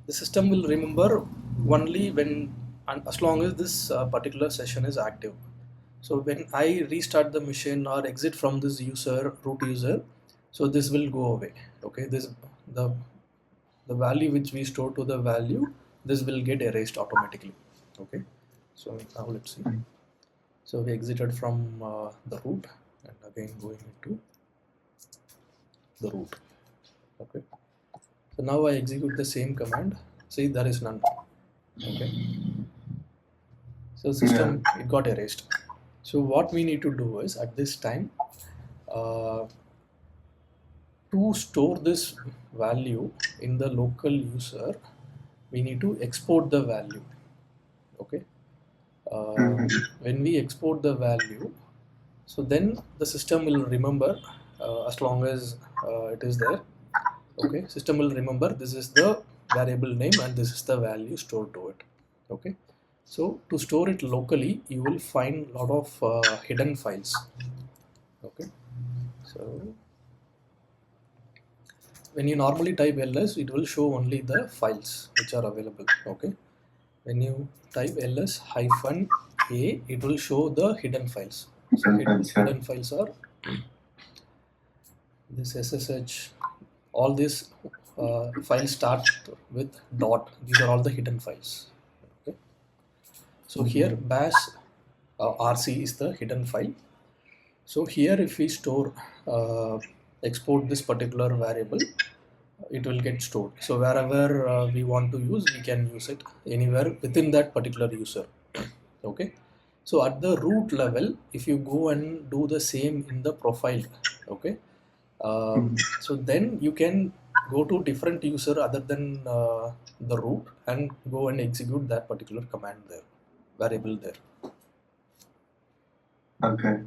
the system will remember only when and as long as this particular session is active. So when I restart the machine or exit from this user root user, so this will go away. Okay, this the the value which we store to the value, this will get erased automatically. Okay, so now let's see. So we exited from the root and again going into the root. Okay, so now I execute the same command. See, there is none. Okay, so system it got erased. So what we need to do is at this time uh, to store this value in the local user, we need to export the value. Okay, when we export the value, so then the system will remember as long as it is there. Okay, system will remember this is the variable name and this is the value stored to it. Okay, so to store it locally, you will find a lot of hidden files. Okay, so when you normally type ls, it will show only the files which are available. Okay, when you type ls hyphen a, it will show the hidden files. So hidden files are this ssh, all these files start with dot. These are all the hidden files. Okay, so here bash rc is the hidden file. So here if we store export this particular variable, it will get stored. So wherever we want to use, we can use it anywhere within that particular user. Okay, so at the root level, if you go and do the same in the profile, okay, so then you can go to different user other than the root and go and execute that particular command there, variable there. Okay.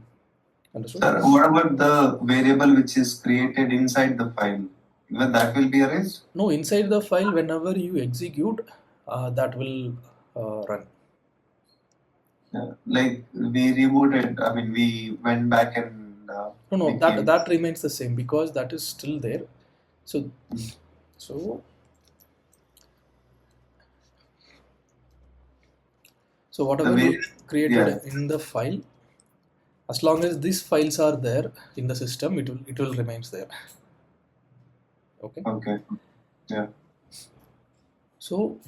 Understood? Sir, what about the variable which is created inside the file? Even that will be erased? No, inside the file, whenever you execute, that will run. Yeah. Like we rebooted, I mean, we went back and No, became. that remains the same because that is still there. So, so, so The whatever way, we created yeah, in the file, as long as these files are there in the system, it will remains there. Okay. okay, yeah, So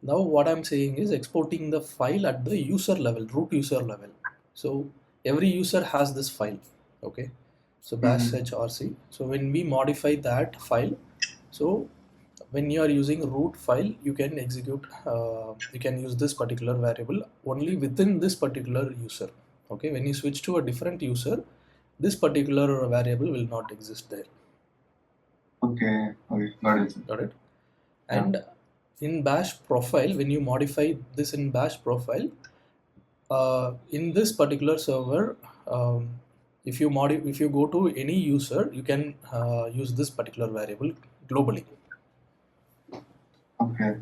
now what I'm saying is exporting the file at the user level, root user level. So every user has this file. Okay. So bash mm-hmm. shrc. So when we modify that file, so when you are using root file, you can execute, you can use this particular variable only within this particular user. Okay. When you switch to a different user, this particular variable will not exist there. Okay, okay, got it. Got it? Yeah, And in bash profile, when you modify this in bash profile, in this particular server, if you go to any user, you can use this particular variable globally. okay,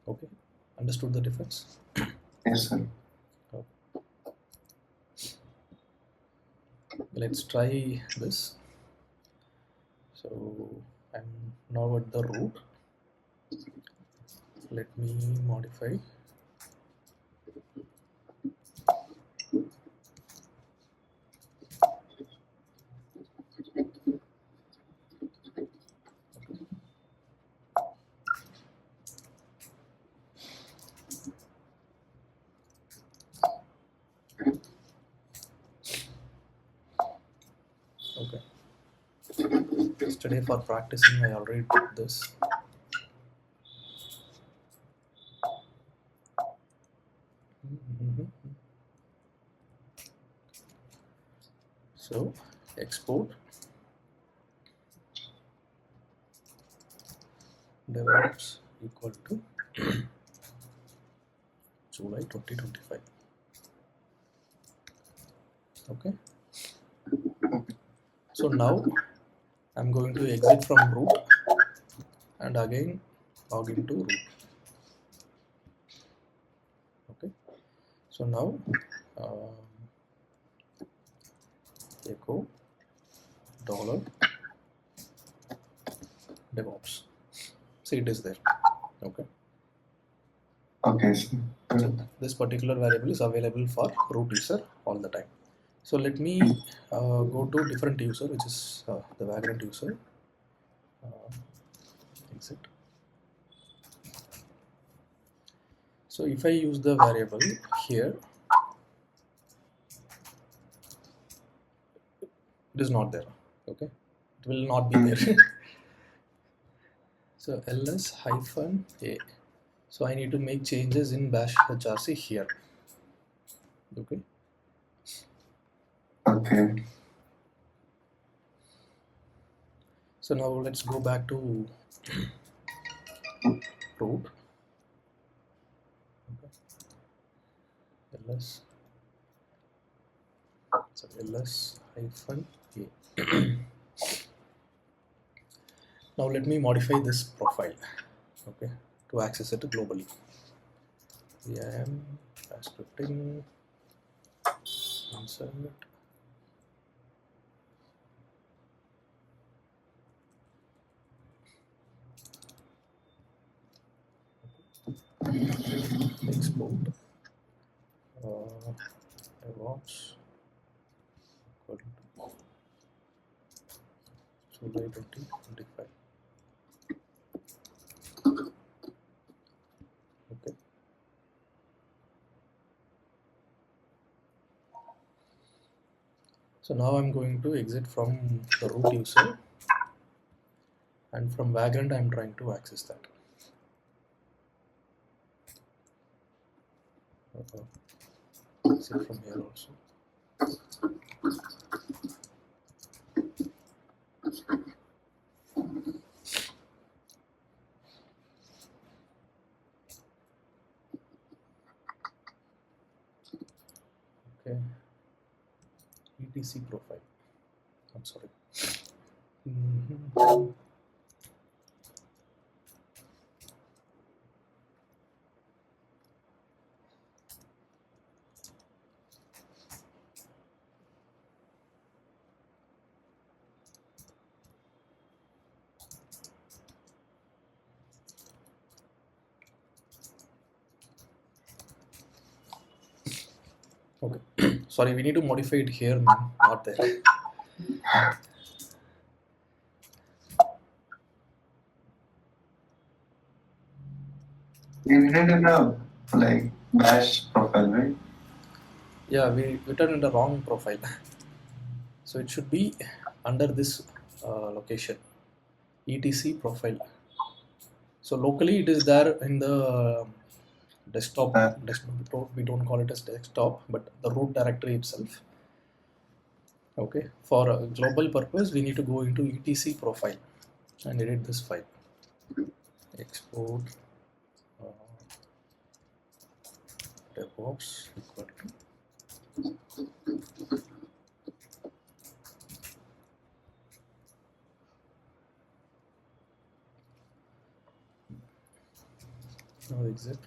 Okay, understood the difference? yes, sir. Okay. Let's try this. So I'm now at the root. Let me modify. Okay. Yesterday for practicing, I already did this. Mhm. So export DevOps equal to July 2025. Okay. So now I'm going to exit from root and again log into root. Okay. So now echo dollar DevOps. See, it is there. Okay. Okay, sir. So this particular variable is available for root user all the time. So let me go to different user, which is the Vagrant user. Exit. So if I use the variable here, it is not there. Okay, it will not be there. So ls hyphen a. So I need to make changes in bash hrc here. Okay. Okay, So now let's go back to root. Okay. ls so ls hyphen a. Now let me modify this profile. Okay, to access it globally. Vim scripting insert. Export DevOps equal to July 2025. Okay. So now I'm going to exit from the root user, and from Vagrant I'm trying to access that. Exit from here also. Okay. etc profile. I'm sorry. Mhm. Okay. Sorry, we need to modify it here, man, not there. We did in a like bash profile, right? Yeah, we turned in the wrong profile. So it should be under this location, etc profile. So locally it is there in the desktop. Uh, We don't call it as desktop, but the root directory itself. Okay. For a global purpose, we need to go into etc profile and edit this file. Export uh, DevOps equal to now exit.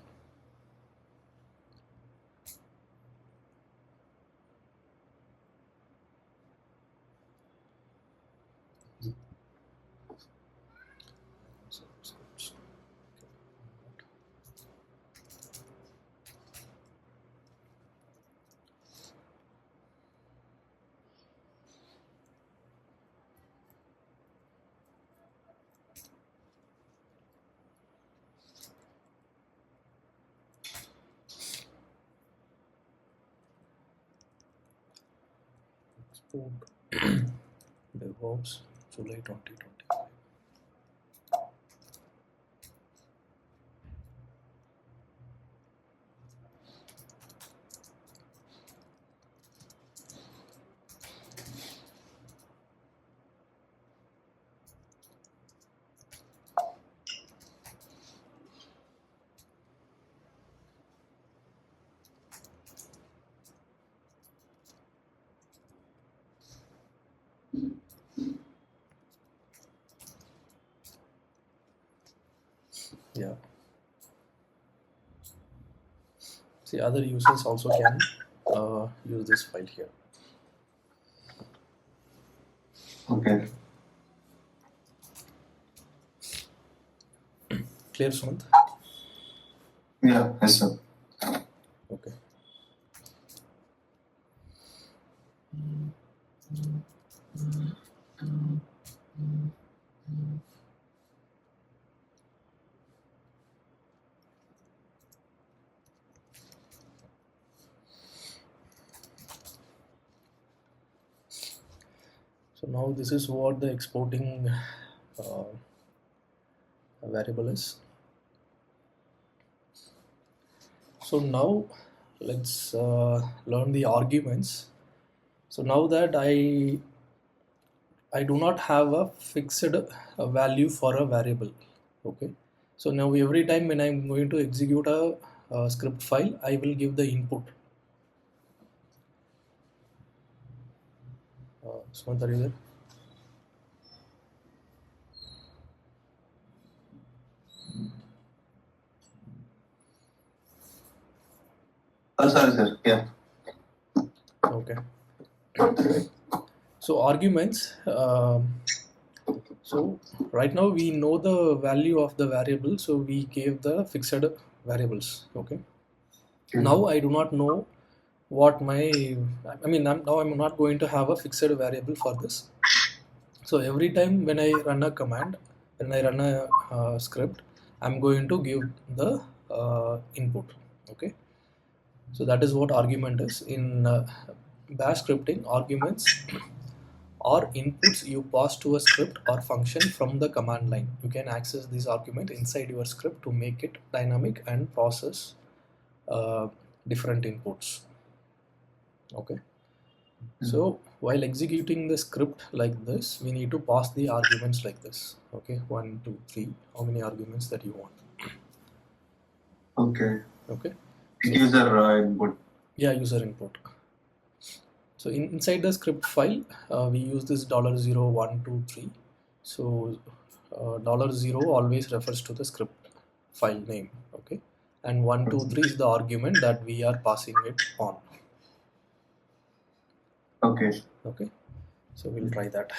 Export DevOps July 2025. Yeah. See, other users also can use this file here. okay. Clear, Sumant? Yeah, yes, sir. Okay. So now this is what the exporting variable is. So now let's learn the arguments. So now that I do not have a fixed value for a variable. Okay. So now every time when I'm going to execute a script file, I will give the input. Sumant, are you there? Oh, sorry, sir. Yeah. Okay. So arguments. So right now we know the value of the variable, so we gave the fixed variables. Okay. Now I do not know what now I'm not going to have a fixed variable for this. So every time when I run a command, when I run a script, I'm going to give the input. Okay. So that is what argument is in bash scripting. Arguments or inputs you pass to a script or function from the command line. You can access this argument inside your script to make it dynamic and process different inputs. Okay. So while executing the script like this, we need to pass the arguments like this. Okay, 1, 2, 3. How many arguments that you want? Okay. Okay. User input. Yeah, user input. So inside the script file, we use this $0, 1, 2, 3. So $0 always refers to the script file name, okay, and 123 is the argument that we are passing it on. Okay. Okay, so we'll try that.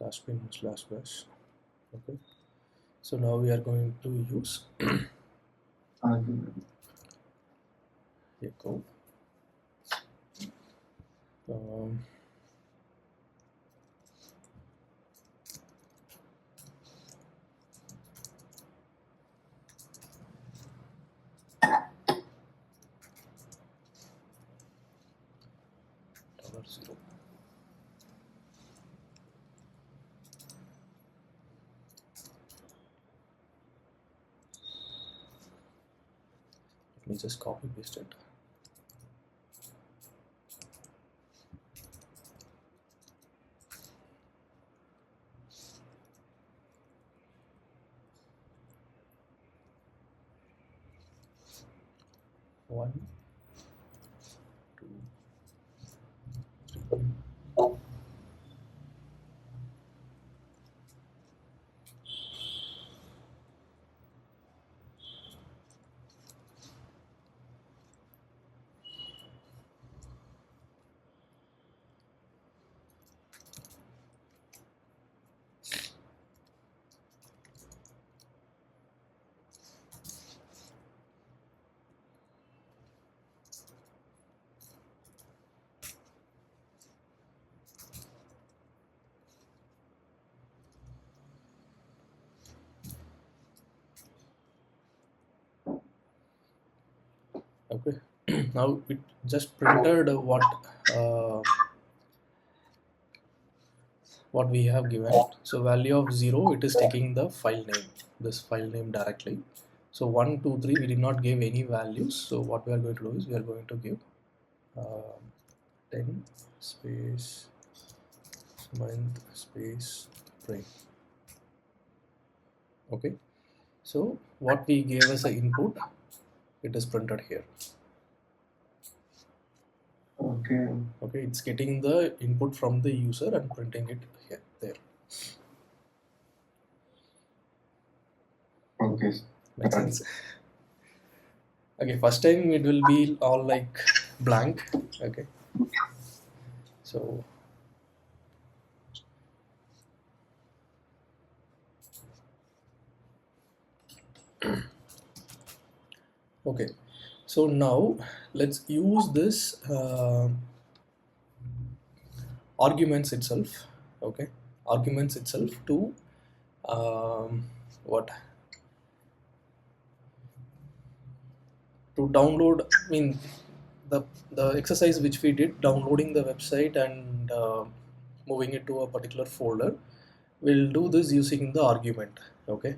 /bin/bash. Okay, so now we are going to use Argument. echo um, $0. Let me just copy paste it. One, two, three. Okay, now it just printed what we have given. So value of 0, it is taking the file name, this file name directly. So 1, 2, 3, we did not give any values. So what we are going to do is we are going to give 10 space month space break. Okay, so what we gave as an input, it is printed here. Okay. Okay, it's getting the input from the user and printing it here, there. Okay. Makes sense? Okay, first time it will be all like blank. Okay, so okay, so now let's use this arguments itself. Okay, arguments itself to what, to download. I mean, the exercise which we did, downloading the website and moving it to a particular folder, we'll do this using the argument. Okay,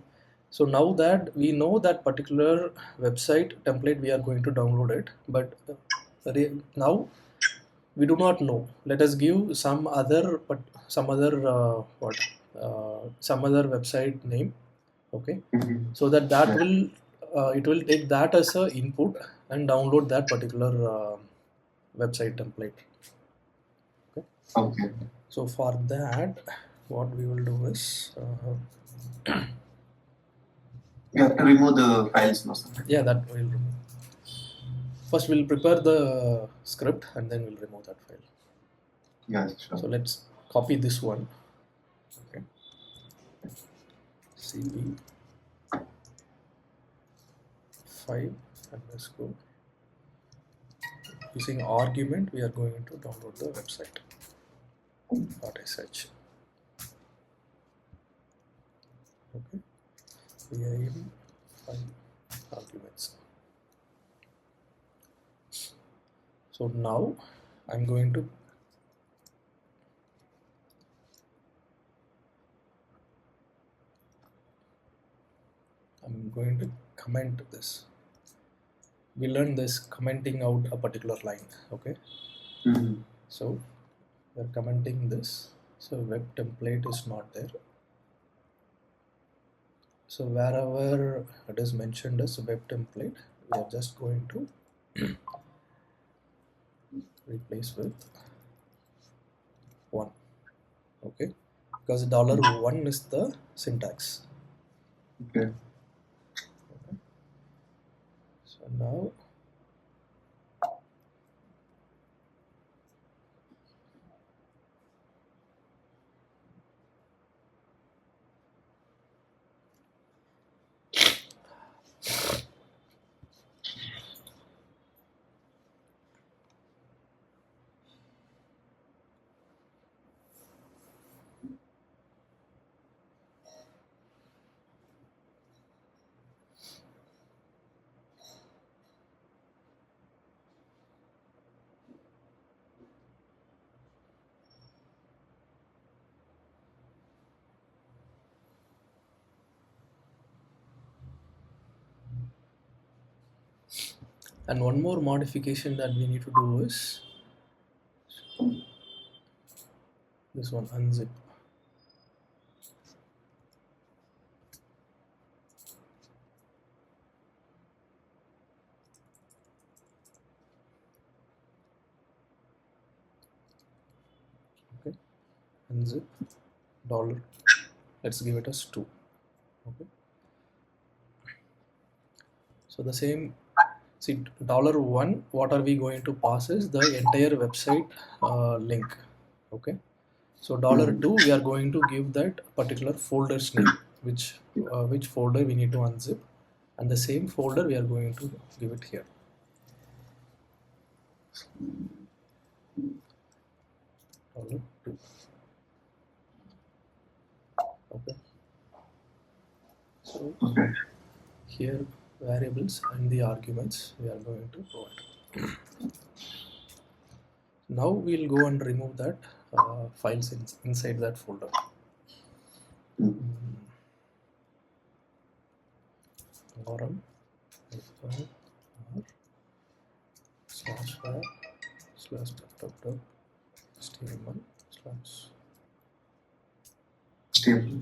so now that we know that particular website template, we are going to download it, but now we do not know. Let us give some other, but some other some other website name. Okay, Mhm. so that Yeah. will it will take that as a input and download that particular website template. Okay, Okay. so for that, what we will do is You have to remove the files now. yeah, that will remove. First we'll prepare the script and then we'll remove that file. Yeah, sure. So let's copy this one. Okay, cp 5 underscore, using argument we are going to download the website .sh. main file arguments. So now I'm going to comment this. We learned this commenting out a particular line. Okay, Mhm. so we're commenting this. So web template is not there. So wherever it is mentioned as web template, we are just going to replace with 1. Okay, because $1 is the syntax. Okay. So now and one more modification that we need to do is this one, unzip. Okay, unzip dollar. Let's give it as 2. Okay, so the same. See, $1, what are we going to pass is the entire website link. Okay, so $2, we are going to give that particular folder's name, which folder we need to unzip, and the same folder we are going to give it here. $2. Okay, so Okay. here variables and the arguments we are going to provide. Now we'll go and remove that files inside that folder. Lorem -r /var /dev html Stable.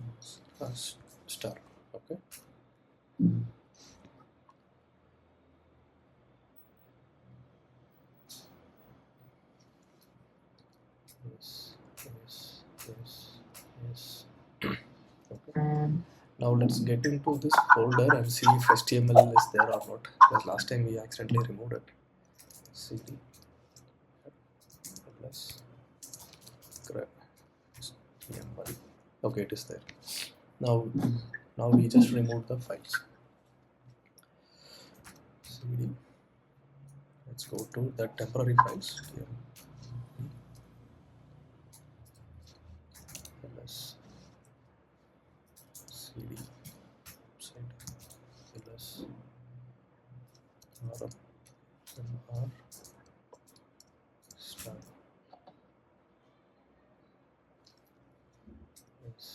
/star. Okay, yes. Okay, now let's get into this folder and see if HTML is there or not, because last time we accidentally removed it. cd plus grep HTML. Okay, it is there. Now we just remove the files. cd, let's go to the temporary files here. ls cd website ls rm r star. Yes.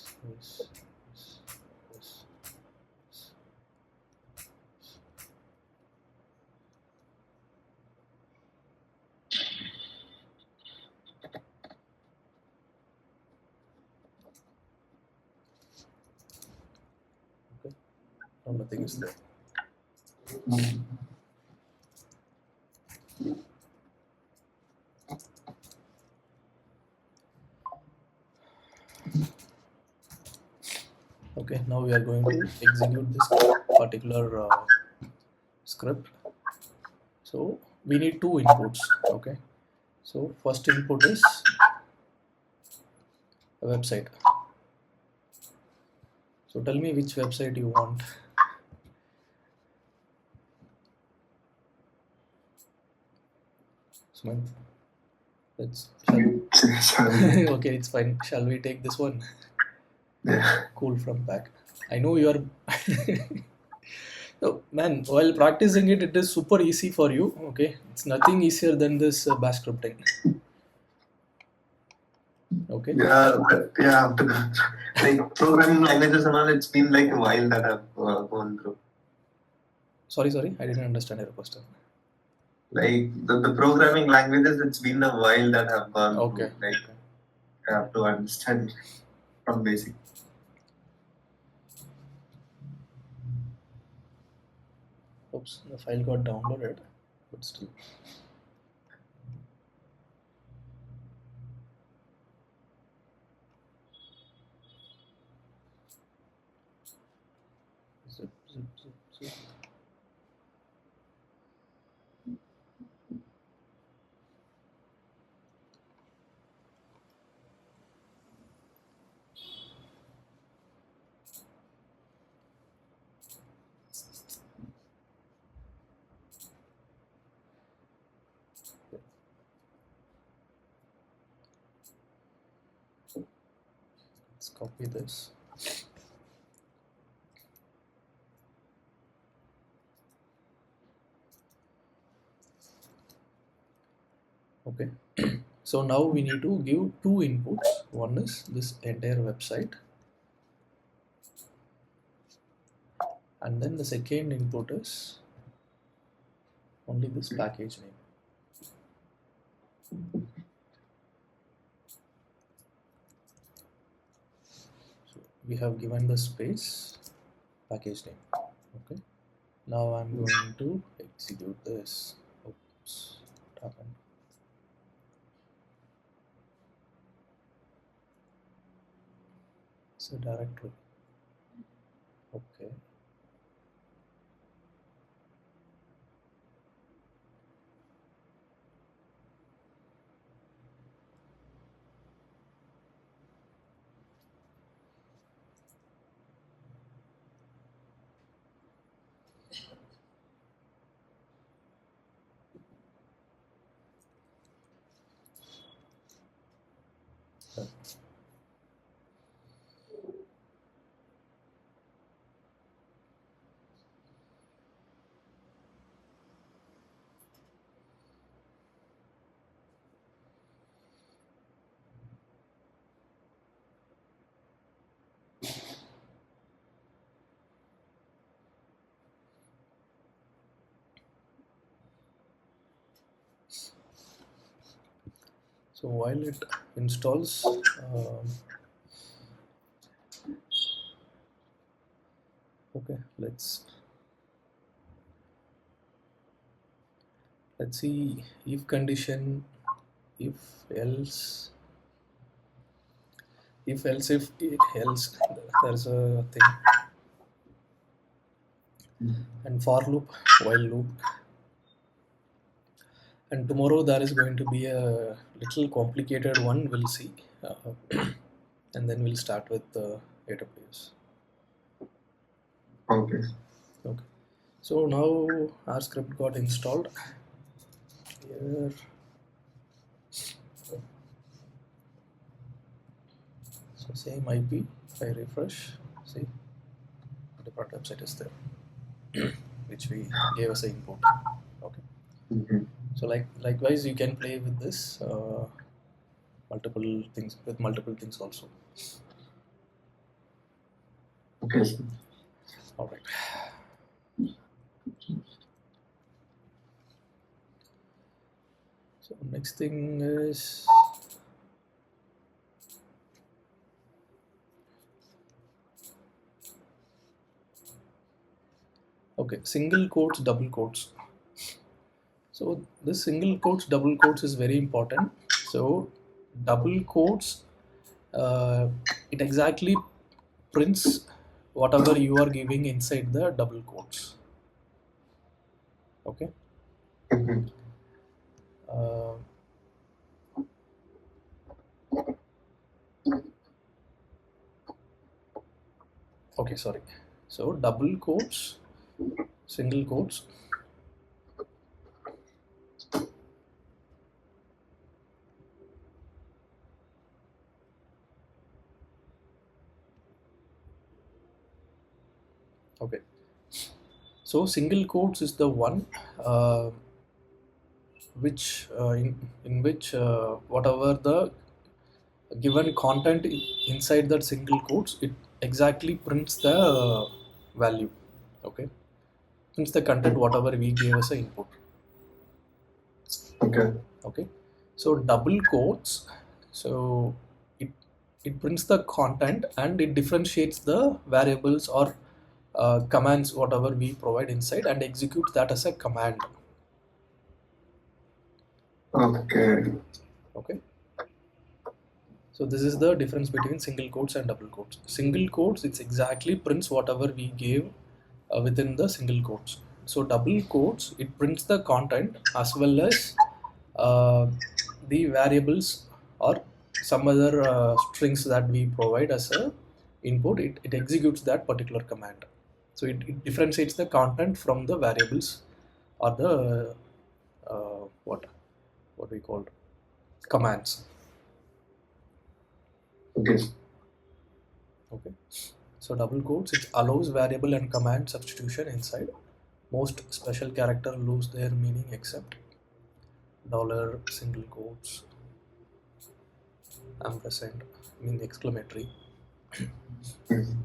Okay, now nothing is there. Okay, now we are going to execute this particular script. So we need 2 inputs. Okay, so first input is a website. So tell me which website you want. Sumant, let's Sorry. okay, it's fine. Shall we take this one? Yeah. Cool from back. I know you are. So, man, while practicing it, it is super easy for you. Okay, it's nothing easier than this bash scripting. Okay, Yeah, but yeah, like programming languages and all, it's been like a while that I've gone through. sorry, I didn't understand your question. Like the programming languages, it's been a while that I've gone Okay, through. Like okay. I have to understand from basic. Oops, the file got downloaded, but still. Zip, zip, zip, zip. Let's copy this. Okay. So now we need to give two inputs. One is this entire website, and then the second input is only this package name. So we have given the space package name. Okay. Now I'm going to execute this. Oops, what happened? It's a directory. Okay. Done. So while it installs, okay, let's see if condition, if else, if else, there's a thing, and for loop, while loop, and tomorrow there is going to be a little complicated one. We'll see, and then we'll start with AWS. Okay. Okay. So now our script got installed. Here, so same IP. If I refresh, see the product website is there, which we gave as an input. Okay. Mm-hmm. So likewise, you can play with this multiple things also. Okay. So All right. So next thing is okay, single quotes, double quotes. So this single quotes, double quotes is very important. So double quotes, it exactly prints whatever you are giving inside the double quotes. Okay. mhm. Uh, okay, sorry. So double quotes, single quotes. Okay, so single quotes is the one uh, in which whatever the given content inside that single quotes, it exactly prints the value. Okay, prints the content whatever we gave as an input. Okay. Okay, so double quotes, so it it prints the content and it differentiates the variables or commands whatever we provide inside and executes that as a command. Okay. Okay, so this is the difference between single quotes and double quotes. Single quotes, it's exactly prints whatever we gave within the single quotes. So double quotes, it prints the content as well as uh, the variables or some other strings that we provide as a input. It executes that particular command. So it differentiates the content from the variables or the what we call commands. Okay. Okay, so double quotes, it allows variable and command substitution inside. Most special character lose their meaning except dollar single quotes ampersand mean exclamatory. Mhm.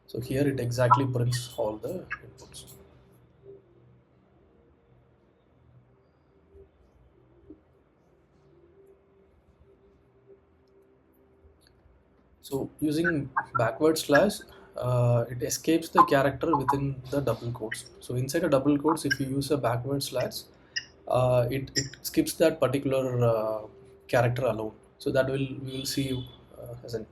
So here it exactly prints all the inputs. So using backward slash, it escapes the character within the double quotes. So inside a double quotes, if you use a backward slash, it skips that particular character alone. So that we will see as uh,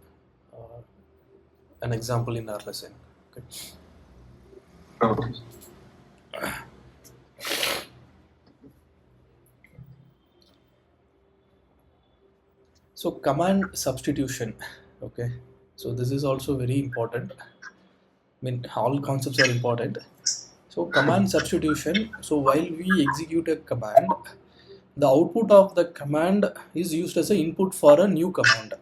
an example in our lesson. Okay. Okay. So command substitution. Okay. So this is also very important. I mean, all concepts are important. So command substitution. So while we execute a command, the output of the command is used as an input for a new command.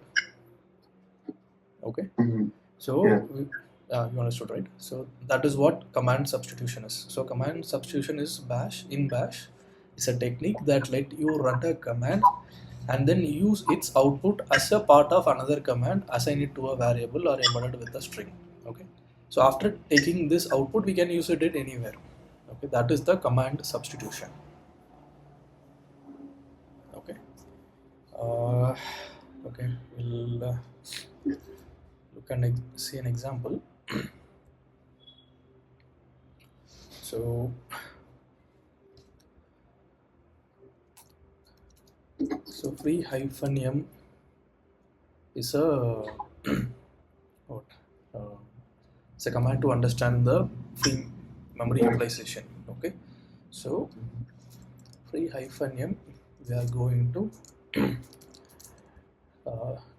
Okay. Mhm. So Yeah. you understood, right? So that is what command substitution is. So command substitution is bash in bash. It's a technique that let you run a command and then use its output as a part of another command, assign it to a variable or embedded with a string. Okay. So after taking this output, we can use it anywhere. Okay, that is the command substitution. Okay. Uh, okay, we'll look and see an example. So free hyphen m is a what? Uh, it's a command to understand the free memory utilization. Okay, so free hyphen m, we are going to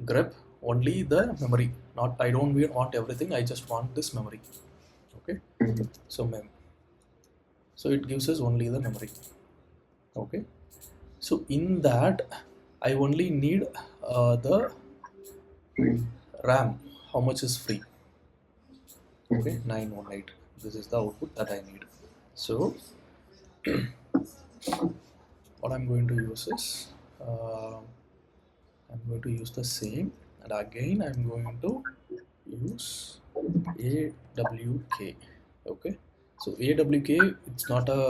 grep only the memory. Not I don't want everything. I just want this memory. Okay, Mhm. so mem. So it gives us only the memory. Okay, so in that I only need the Mhm. RAM. How much is free? Okay, Mhm. 918. This is the output that I need. So what I'm going to use is I'm going to use the same, and again I'm going to use AWK. Okay, so AWK, it's not a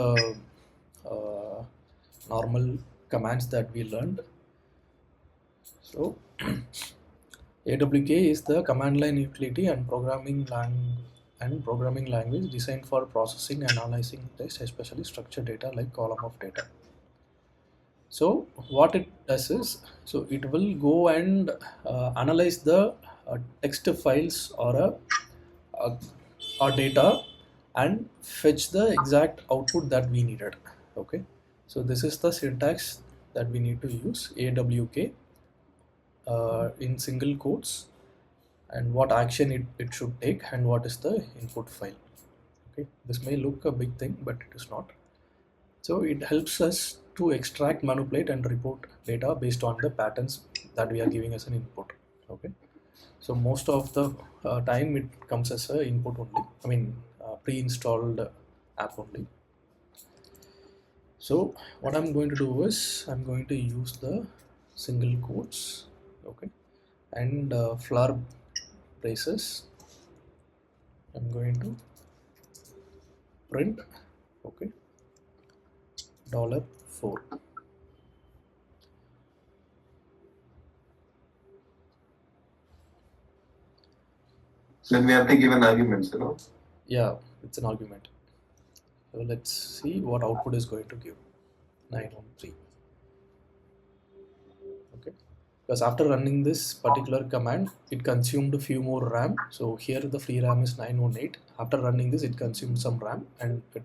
normal commands that we learned. So AWK is the command line utility and programming language designed for processing and analyzing text, especially structured data like column of data. So what it does is, so it will go and analyze the text files a, or data and fetch the exact output that we needed. Okay, so this is the syntax that we need to use AWK in single quotes, and what action it should take and what is the input file. Okay, this may look a big thing, but it is not. So it helps us to extract, manipulate, and report data based on the patterns that we are giving as an input. Okay. So most of the time it comes as a input only. I mean pre-installed app only. So what I'm going to do is I'm going to use the single quotes, okay, and floor braces. I'm going to print, okay, $4. Then we have to give an argument, you know. Yeah, it's an argument. So let's see what output is going to give. 913. Okay, because after running this particular command it consumed a few more RAM. So here the free RAM is 918. After running this it consumed some RAM and the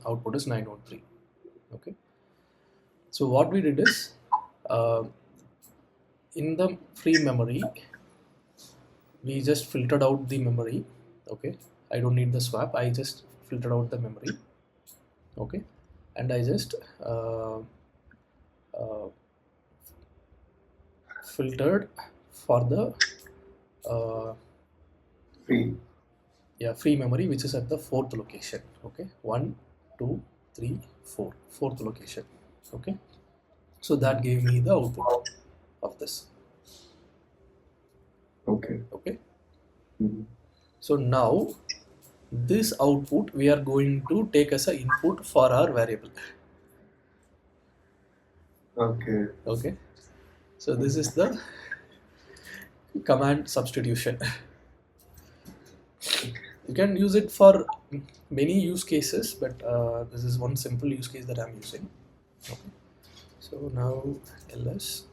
output is 913. Okay, so what we did is uh, in the free memory we just filtered out the memory. Okay, I don't need the swap, I just filtered out the memory. Okay, and I just uh, filtered for the uh, Free. free memory which is at the fourth location. Okay, 1 2 3 4, fourth location. Okay, so that gave me the output of this. Okay. Okay, Mhm. so now this output we are going to take as an input for our variable. Okay. Okay, so this is the command substitution. You can use it for many use cases, but this is one simple use case that I'm using. Okay. So now ls,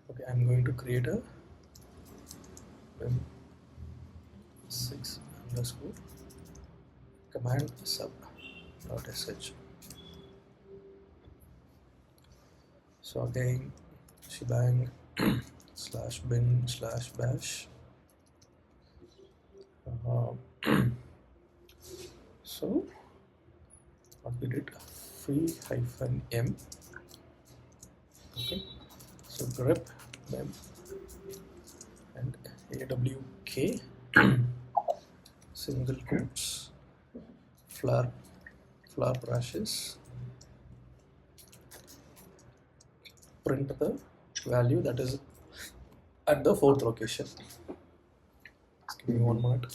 okay, I'm going to create a vim6 underscore command sub dot sh. So again shebang slash bin slash bash. So what we did, free hyphen m. Okay, so grep mem and awk single quotes floor brushes, print the value that is at the fourth location. Just give me 1 minute.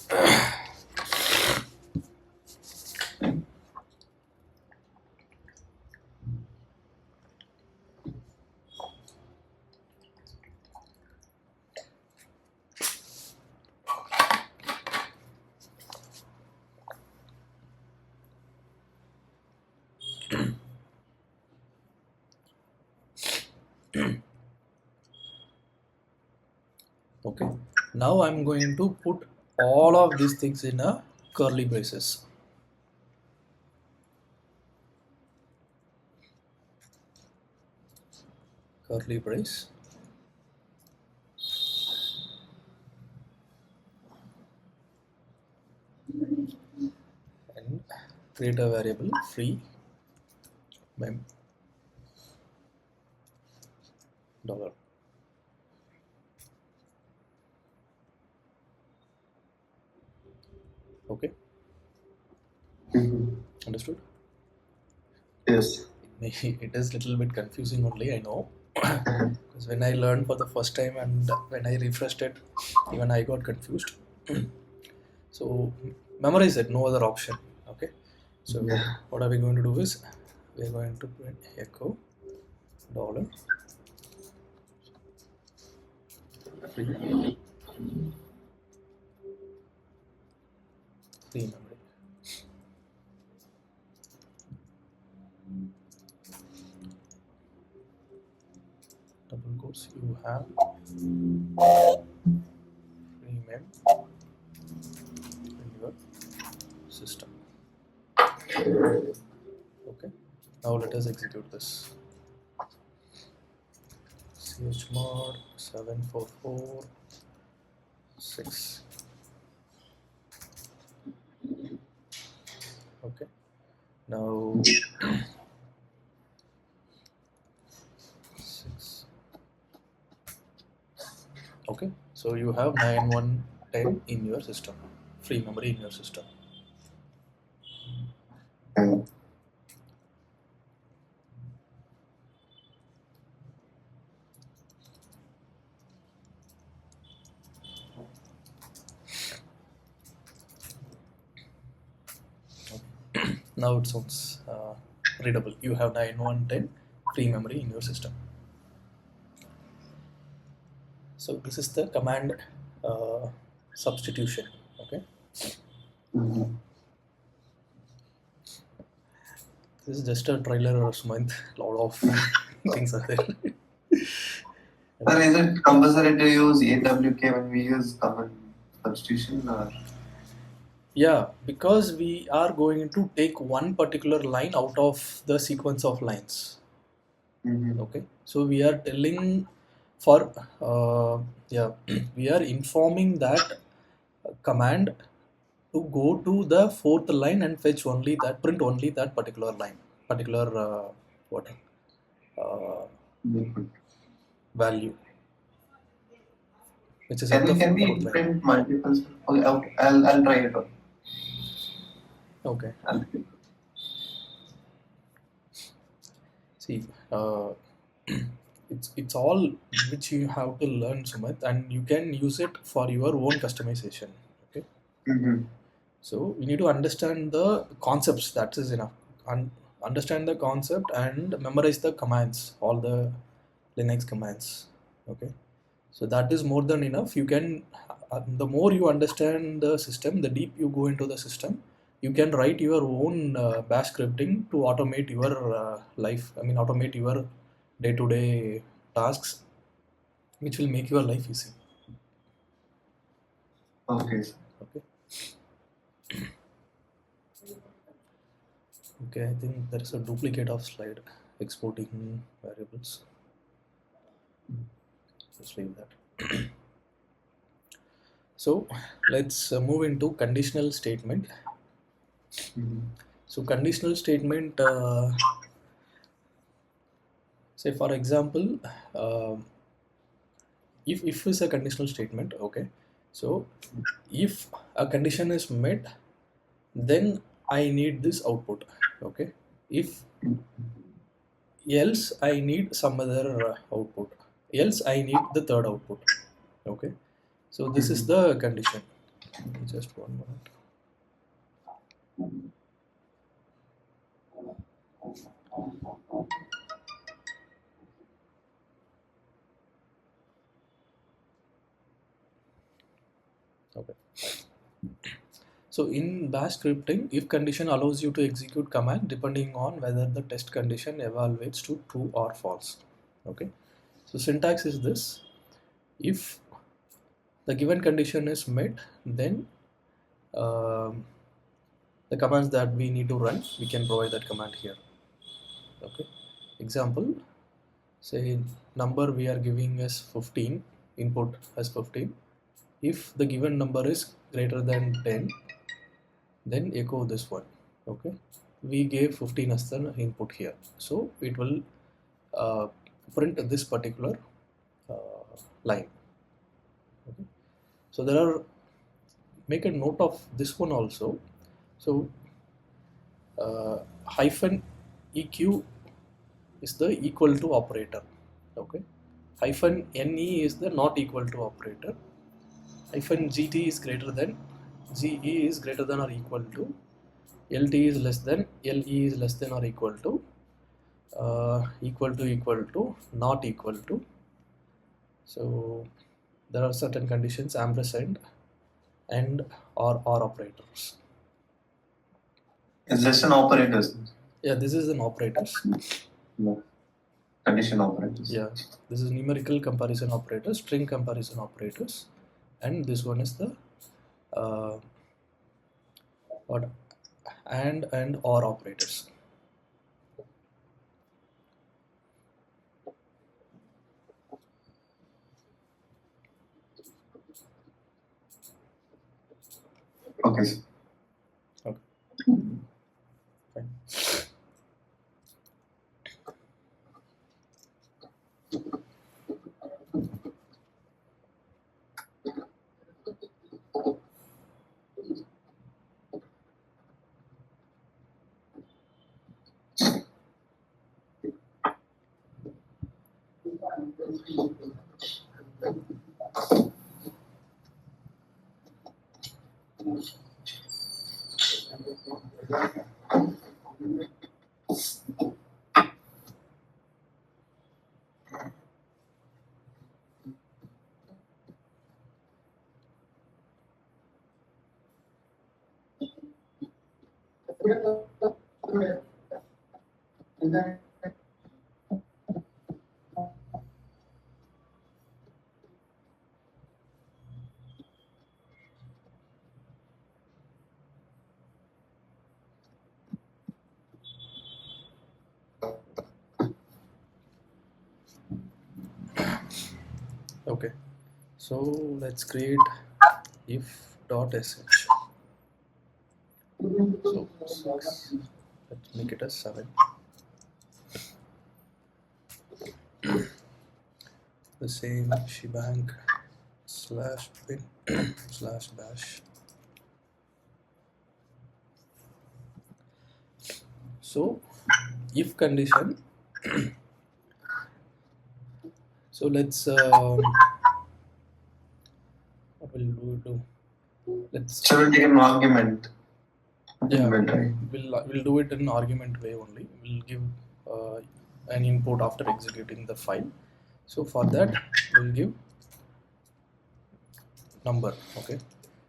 Okay, now I'm going to put all of these things in a curly braces. Curly brace, and create a variable free mem dollar. Okay, Mhm. understood? Yes. It is little bit confusing only, I know. Because when I learned for the first time and when I refreshed it, even I got confused. So memorize it, no other option. Okay, so Yeah. what are we going to do is we are going to print echo dollar free memory. Double quotes, you have free mem in your system. Okay, now let us execute this. Chmod 7446. Okay, now 6 So you have 9110 in your system, free memory in your system. Okay. Now it sounds readable. You have 9110 free memory in your system. So this is the command substitution. Okay, Mhm. this is just a trailer or Sumant. Lot of things are there. Sir, is it compulsory to use AWK when we use command substitution or? Yeah, because we are going to take one particular line out of the sequence of lines. Mhm. Okay, so we are telling for yeah, we are informing that command to go to the fourth line and fetch only that, print only that particular line, particular what uh, Mhm. value, which is at the Can we fourth line. print multiples? Okay, okay. I'll try it out. Okay, I'll, see, it's all which you have to learn, Sumit, and you can use it for your own customization. Okay, Mhm. so you need to understand the concepts. That is enough. Understand the concept and memorize the commands, all the Linux commands. Okay, so that is more than enough. You can, the more you understand the system, the deep you go into the system, you can write your own bash scripting to automate your life. I mean, automate your day-to-day tasks, which will make your life easy. okay, sir. Okay. Okay, I think there is a duplicate of slide exporting variables. Just leave that. So let's move into conditional statement. Mhm. So conditional statement, say for example, if is a conditional statement, okay. So if a condition is met, then I need this output, okay. If else I need some other output, else I need the third output, okay. So this is Mhm. the condition. Just 1 minute. Okay. So in bash scripting, if condition allows you to execute command depending on whether the test condition evaluates to true or false. Okay. So syntax is this: if the given condition is met, then um, the commands that we need to run, we can provide that command here. Okay. Example: say number we are giving as 15, input as 15. If the given number is greater than 10, then echo this one. Okay, we gave 15 as the input here, so it will uh, print this particular line. Okay, so there are, make a note of this one also. So hyphen eq is the equal to operator. Okay, hyphen ne is the not equal to operator. Hyphen gt is greater than, ge is greater than or equal to, lt is less than, le is less than or equal to, not equal to. So there are certain conditions, ampersand and or operators. It's just an operator, sir. Yeah, this is an operators. No. Condition operators. Yeah, this is numerical comparison operators, string comparison operators, and this one is the uh, what, and or operators. Okay, sir. Okay, fine. Okay, so let's create if dot sh. So 6, let's make it as 7. The same shebang slash bin slash bash. So if condition, so let's what will we do? Let's So we'll take an argument. yeah, Right. we'll do it in argument way only. We'll give an input after executing the file. So for that we'll give number. Okay,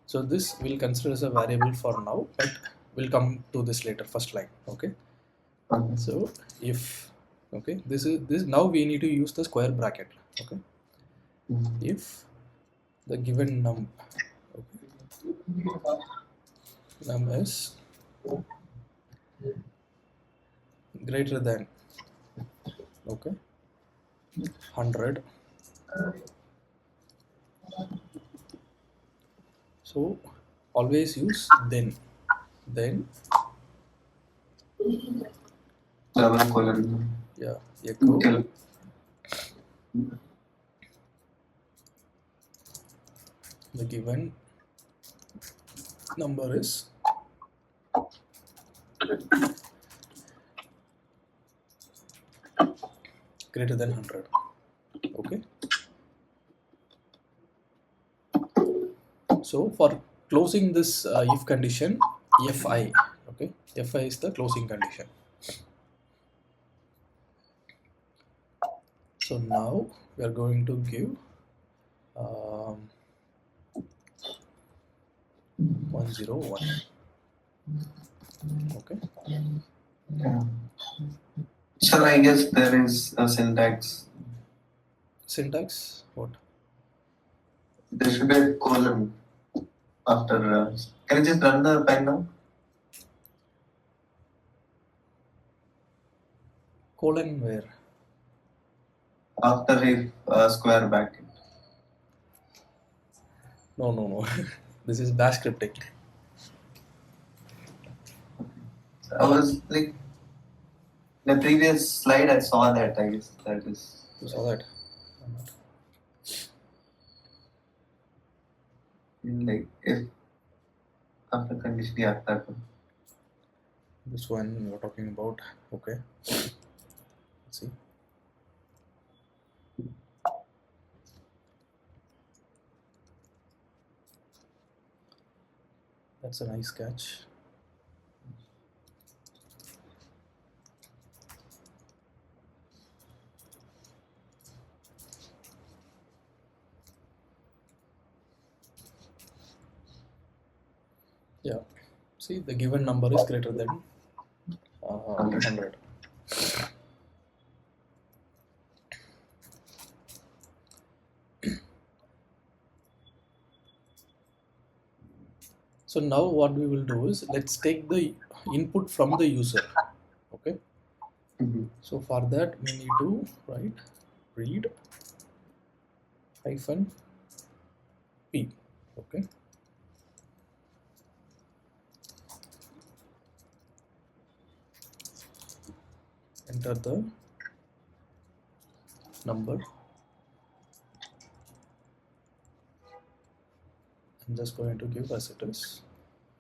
so this we'll consider as a variable for now, but we'll come to this later. First line. Okay, Okay. so if this now we need to use the square bracket. Okay, if the given num is greater than 100, so always use then Double colon. yeah, echo Okay. the given number is greater than 100. Okay, so for closing this if condition, fi, okay, fi is the closing condition. So now we are going to give 101. Okay, Yeah. So I guess there is a syntax. syntax what? There should be a colon after. Can you just run the pen now? Colon where? After if square bracket. No. This is bash scripting. I was like the previous slide. I saw that. I guess that is. You saw that? Like if after condition, yeah, that one. This one you're talking about. Okay, let's see. That's a nice catch. Yeah, see, the given number is greater than 100. So now what we will do is let's take the input from the user. Okay, so for that we need to write read hyphen p. Okay, enter the number. I'm just going to give as it is.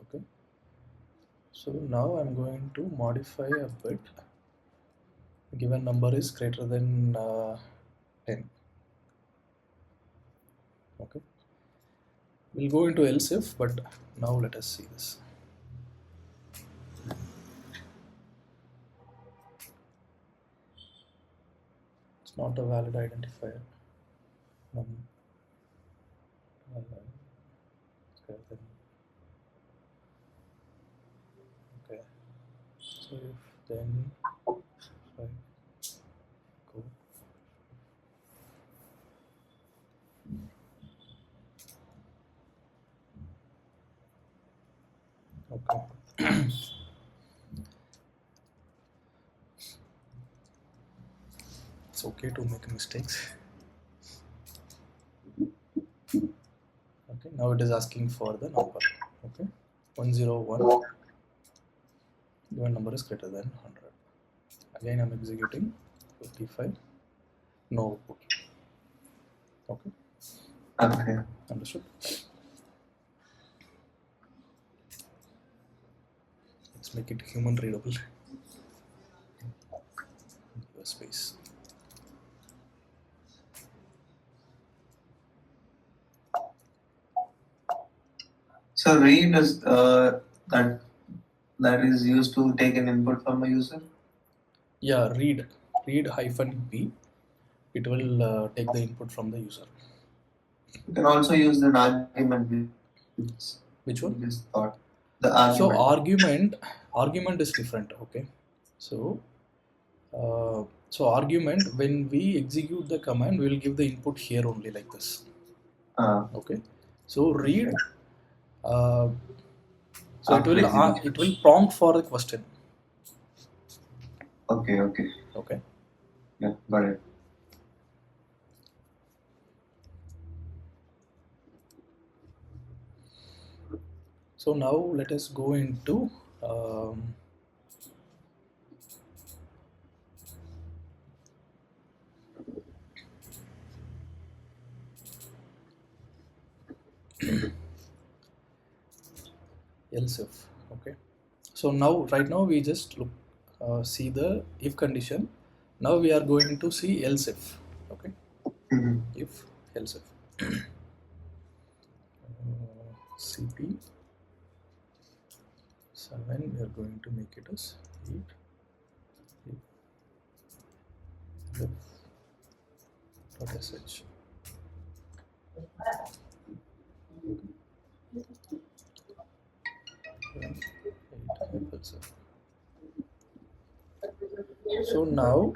Okay, so now I'm going to modify a bit. Given number is greater than 10. Okay, we'll go into else if, but now let us see this. It's not a valid identifier. Okay, so if then right, go. Okay. It's okay to make mistakes. Okay, now it is asking for the number. Okay, 101. Given number is greater than 100. Again, I'm executing 55. No output. Okay, Okay. understood. Let's make it human readable. Give a space. So read is that is used to take an input from a user. Yeah, read -p. It will take the input from the user. You can also use an argument. Which one? This thought. The So argument. argument is different. Okay, so argument, when we execute the command, we will give the input here only like this. Okay, so read. So After execution. it will prompt for the question. Okay. Okay. Yeah, got it. So now let us go into else if. Okay, so now right now we just look see the if condition. Now we are going to see else if. Okay, if else if cp 7, we are going to make it as 8 if .sh. So now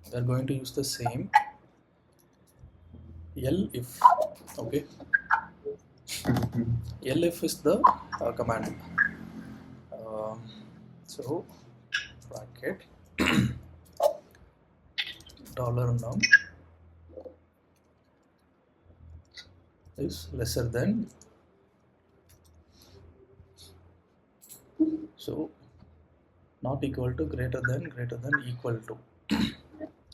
we are going to use the same elif. Okay, elif is the command. So bracket $num is lesser than, so not equal to, greater than equal to.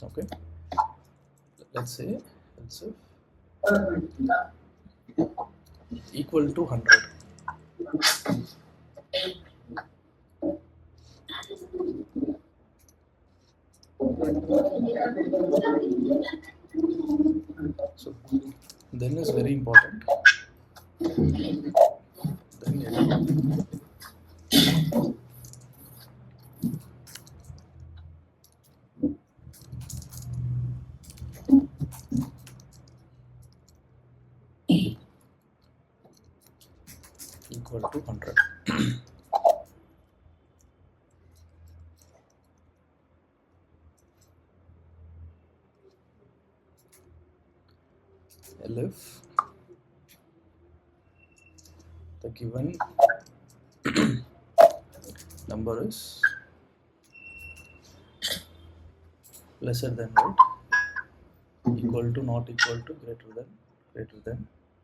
Okay, let's say else if equal to 100. So then is very important. Then equal to 100. Elif the given number is lesser than what? Equal to, not equal to, greater than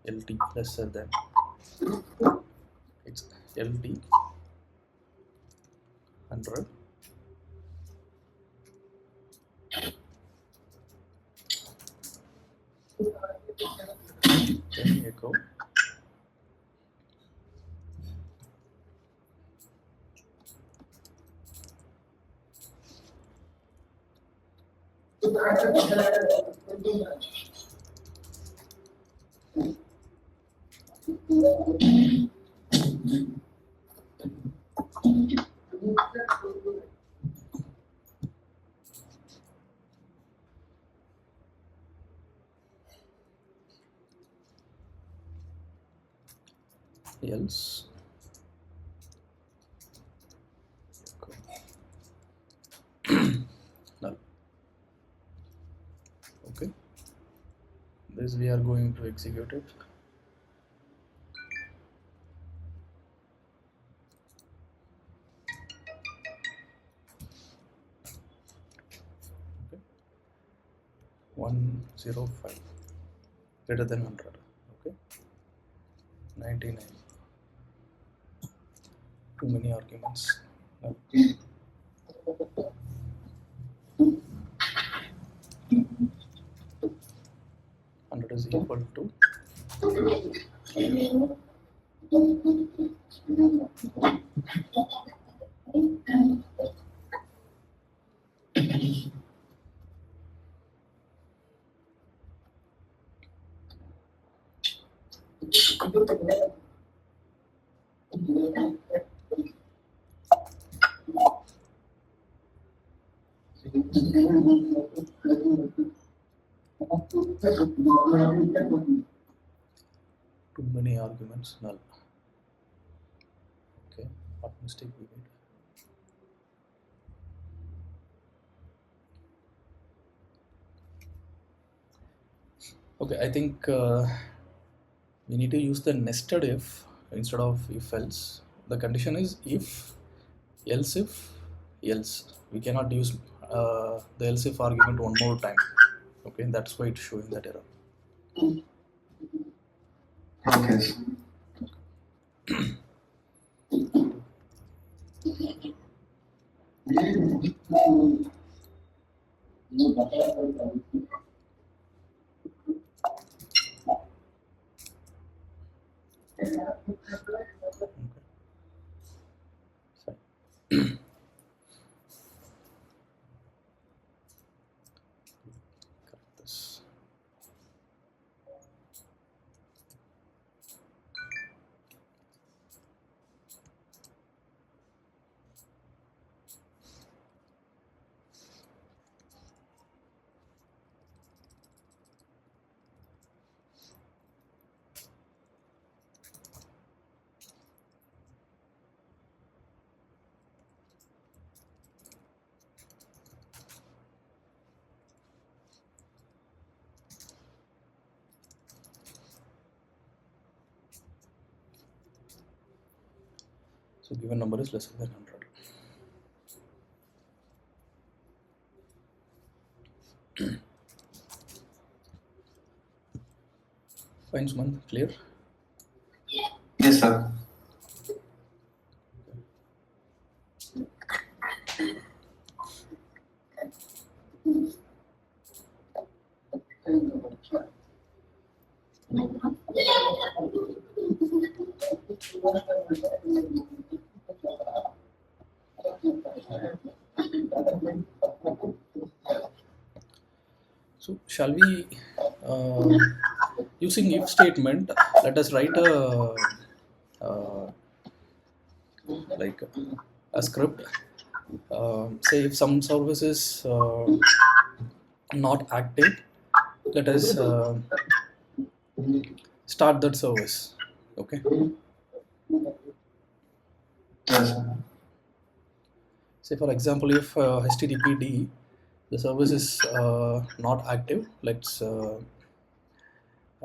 LT, lesser than. It's LT 100. Then echo else null. Okay, this we are going to execute it. Okay, 105 greater than 100. Okay, 99. Too many arguments. Null. 100 is equal to too many arguments. Null. Okay, what mistake we made? Okay, I think we need to use the nested if instead of if else. The condition is if, else if, else. We cannot use the else if argument one more time. Okay, that's why it's showing that error. Okay. Fine. Correct this. So given number is lesser than 100. Fine, Sumant, clear? Yes, sir. So shall we, using if statement, let us write like a script. Say if some service is not active, let us start that service. Okay. Yes, sir. Say for example, if HTTPD, the service is not active, let's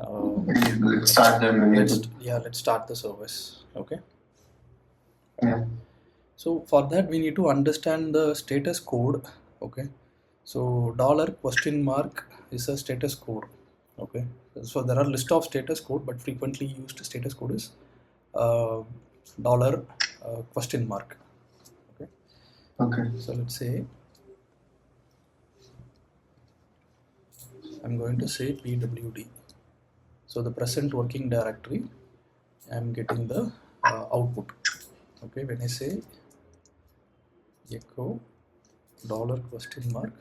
Let's start the menu. let's start the service. Okay. Yeah. So for that we need to understand the status code. Okay. So $? is a status code. Okay. So there are list of status code, but frequently used status code is $? Okay. Okay. So let's say I'm going to say pwd. So the present working directory, I'm getting the output. Okay, when I say echo $?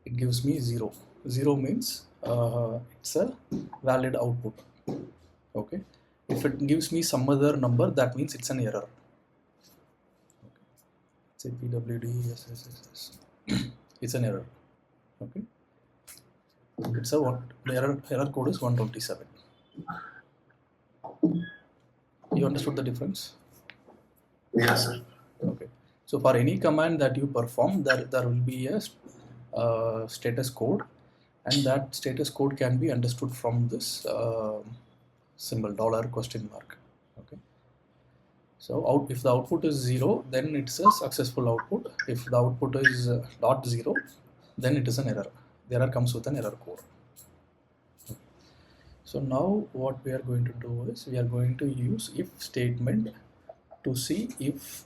it gives me 0. 0 means it's a valid output. Okay. If it gives me some other number, that means it's an error. Okay. Say PWD, SSSS. It's an error. Okay. It's a what? The error code is 127. You understood the difference? Yeah, sir. Okay. So for any command that you perform, there will be a status code, and that status code can be understood from this symbol $?. Okay. So if the output is 0, then it's a successful output. If the output is not 0, then it is an error. The error comes with an error code. So now what we are going to do is we are going to use if statement to see if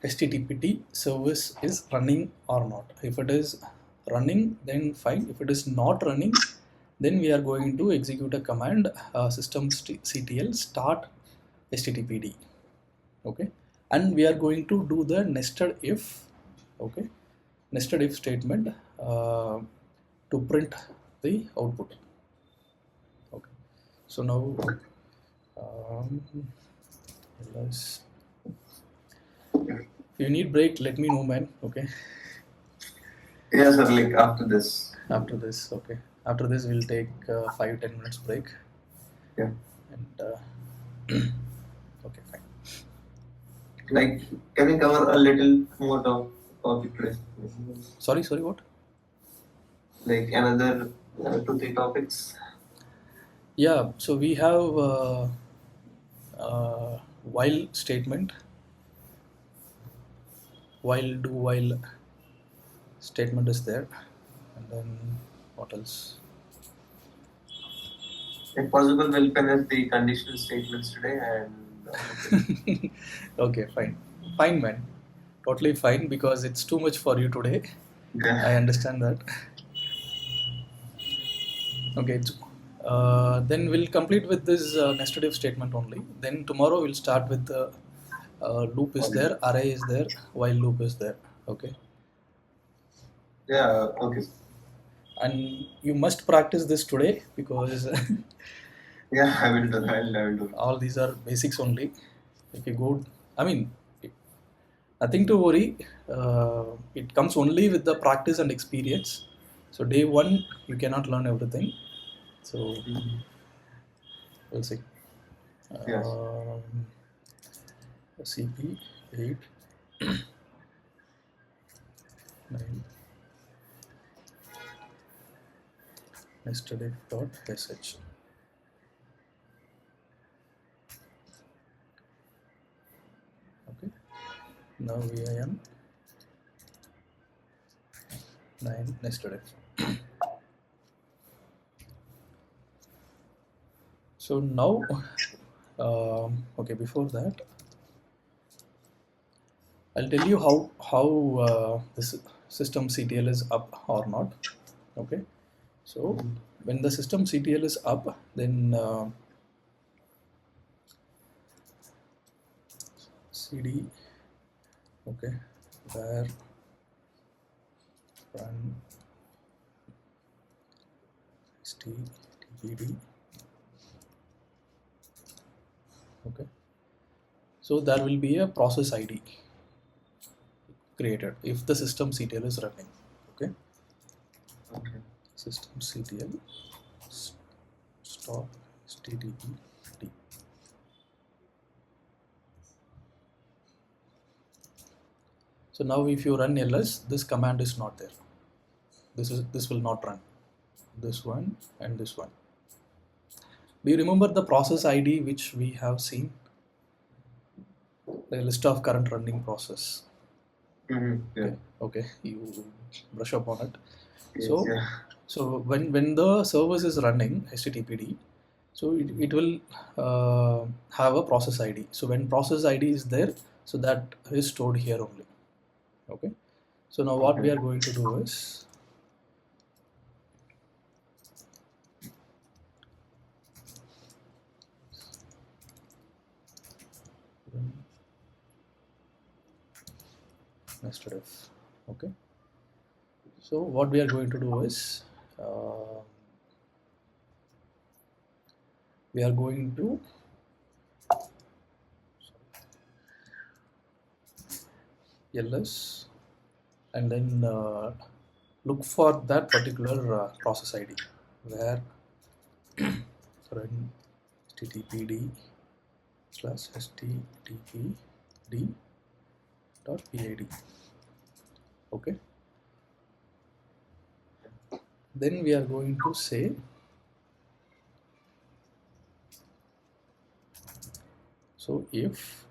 HTTP service is running or not. If it is running, then fine. If it is not running, then we are going to execute a command systemctl start HTTPD. Okay, and we are going to do the nested if. Okay, nested if statement to print the output. Okay, so now let's. If you need break, let me know, man. Okay. Yeah, sir. Like after this. After this, okay. After this, we'll take 5-10 minutes break. Yeah. And okay, fine. Like, can we cover a little more topic today? Sorry, what? Like another 2-3 topics. Yeah. So we have while statement, while statement is there, and then what else? If possible, we'll finish the conditional statements today and. Okay, fine, man. Totally fine, because it's too much for you today. Yeah. I understand that. Okay, then we'll complete with this nested if statement only. Then tomorrow we'll start with the loop is there, array is there, while loop is there. Okay. Yeah. Okay. And you must practice this today, because Yeah, I will do. I will do. all these are basics only. If you go, I mean, nothing to worry. It comes only with the practice and experience. So day one, you cannot learn everything. So we'll see. Yes. CP 8 9 nested.sh. Okay. Now VIM 9 nested if. So now, okay, before that, I'll tell you how this systemctl is up or not. Okay. So when the systemctl is up, then cd, okay, where run HTTPD. Okay, so there will be a process ID created if the systemctl is running. Okay, Okay. systemctl stop HTTPD. So now if you run ls, this command is not there. This will not run. This one and this one. Do you remember the process ID which we have seen? The list of current running process. Yeah. Okay, you brush up on it. Yes, So yeah. so when the service is running HTTPD, so it will have a process ID. So when process ID is there, so that is stored here only. Okay. So now what we are going to do is nested if. Okay. So what we are going to do is we are going to ls and then look for that particular process ID where run httpd slash httpd dot pid. Okay, then we are going to say so if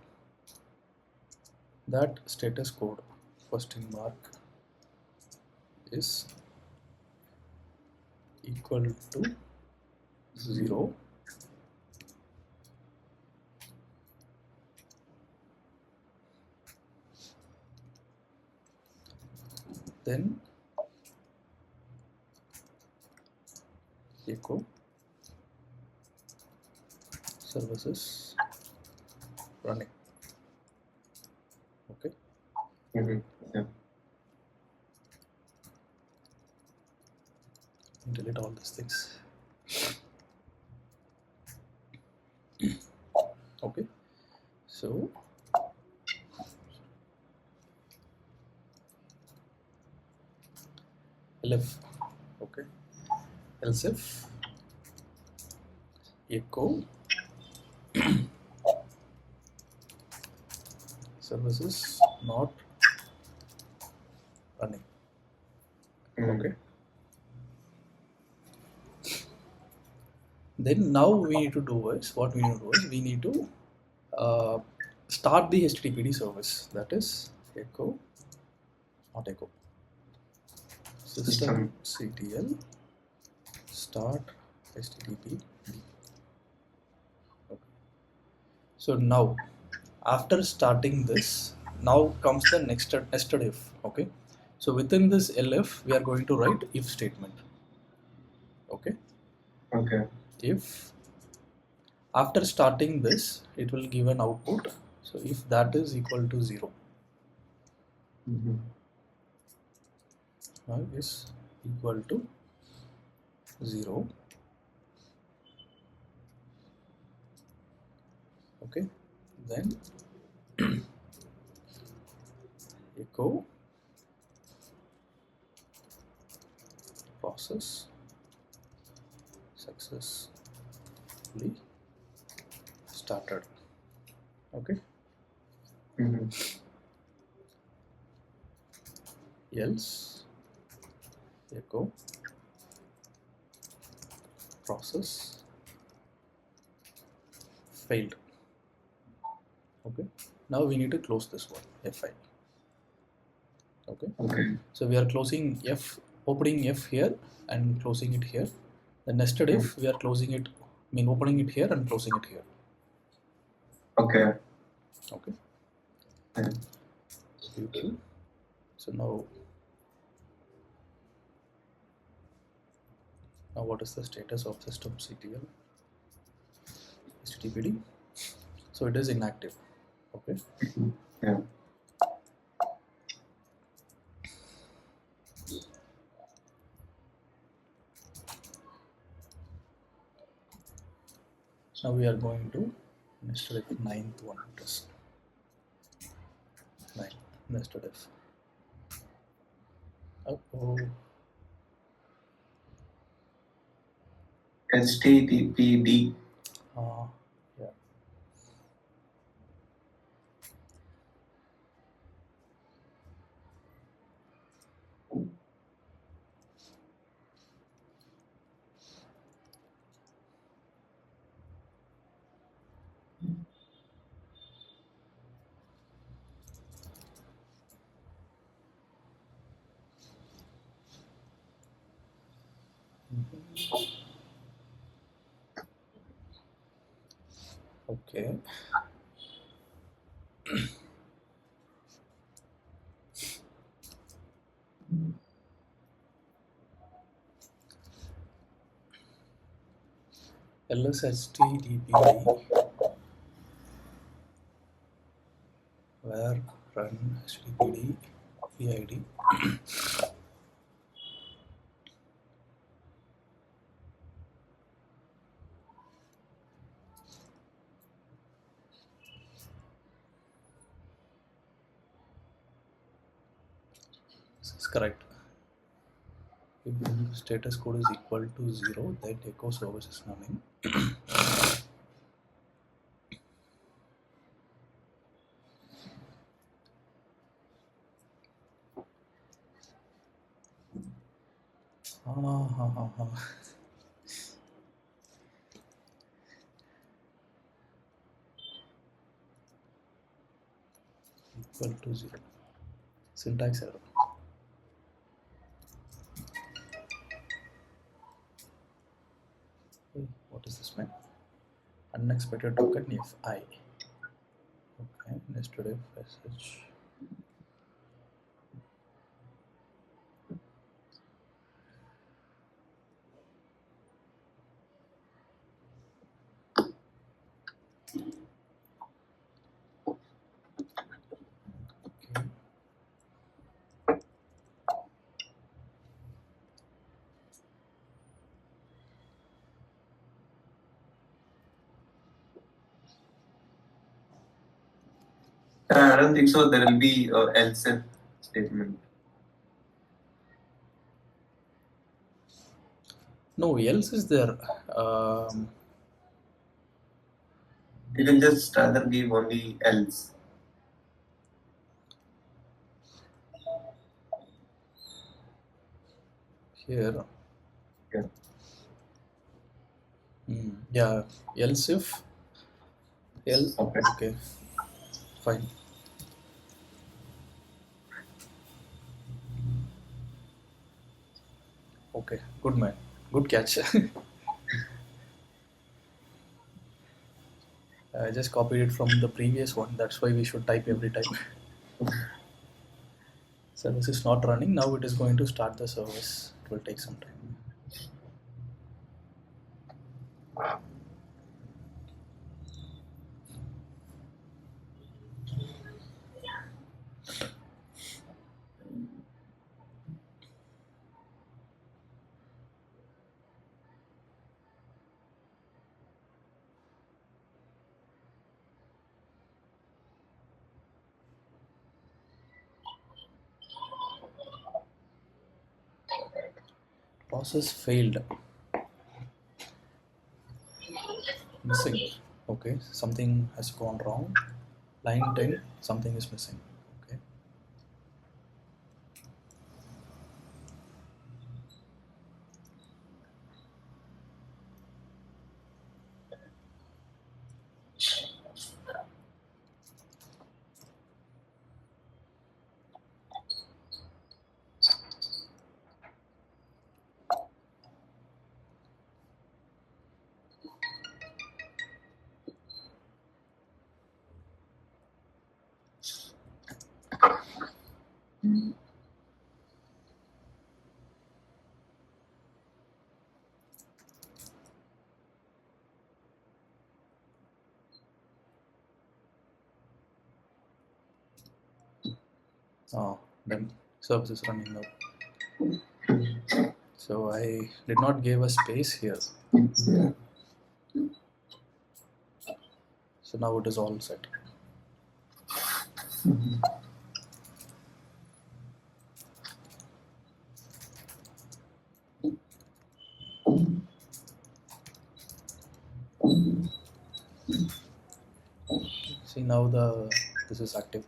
that status code question mark is equal to 0, then echo services running. Okay, Yeah. delete all these things. Okay, so elif, okay, else if echo services not running. Okay, then now we need to do is what we need to do is we need to start the HTTPD service, that is echo, not echo, system CTL start HTTP. Okay. So now after starting this, now comes the nested if. Okay, so within this elif we are going to write if statement. Okay, if after starting this it will give an output, so if that is equal to 0, now is equal to 0. Okay, then echo process successfully started. Okay, else echo process failed. Okay, now we need to close this one f5. Okay, so we are closing f, opening f here and closing it here. The nested if we are closing it, opening it here and closing it here. Okay. YouTube. So now what is the status of system CTL HTTPD? So it is inactive. Okay. Yeah. Now we are going to nested if 9th one. Just 9 nested if. Oh. HTTPD. Yeah. Okay. LSHTTPD where run HTTPD PID correct. If the status code is equal to 0, then echo service is running. Equal to 0. Syntax error. Hey, what is this, man? Unexpected token if I. Okay, nested if sh. Okay. I don't think so. There will be else if statement. No, else is there. You can just rather give only else. Here. Yeah. Yeah, else if. Okay, fine. Okay, good man. Good catch. I just copied it from the previous one. That's why we should type every time. Service is not running. Now it is going to start the service. It will take some time. Process failed. Missing. Okay, something has gone wrong. Line 10, something is missing. Okay. Oh, then service is running now. So I did not give a space here. So now it is all set. See now this is active.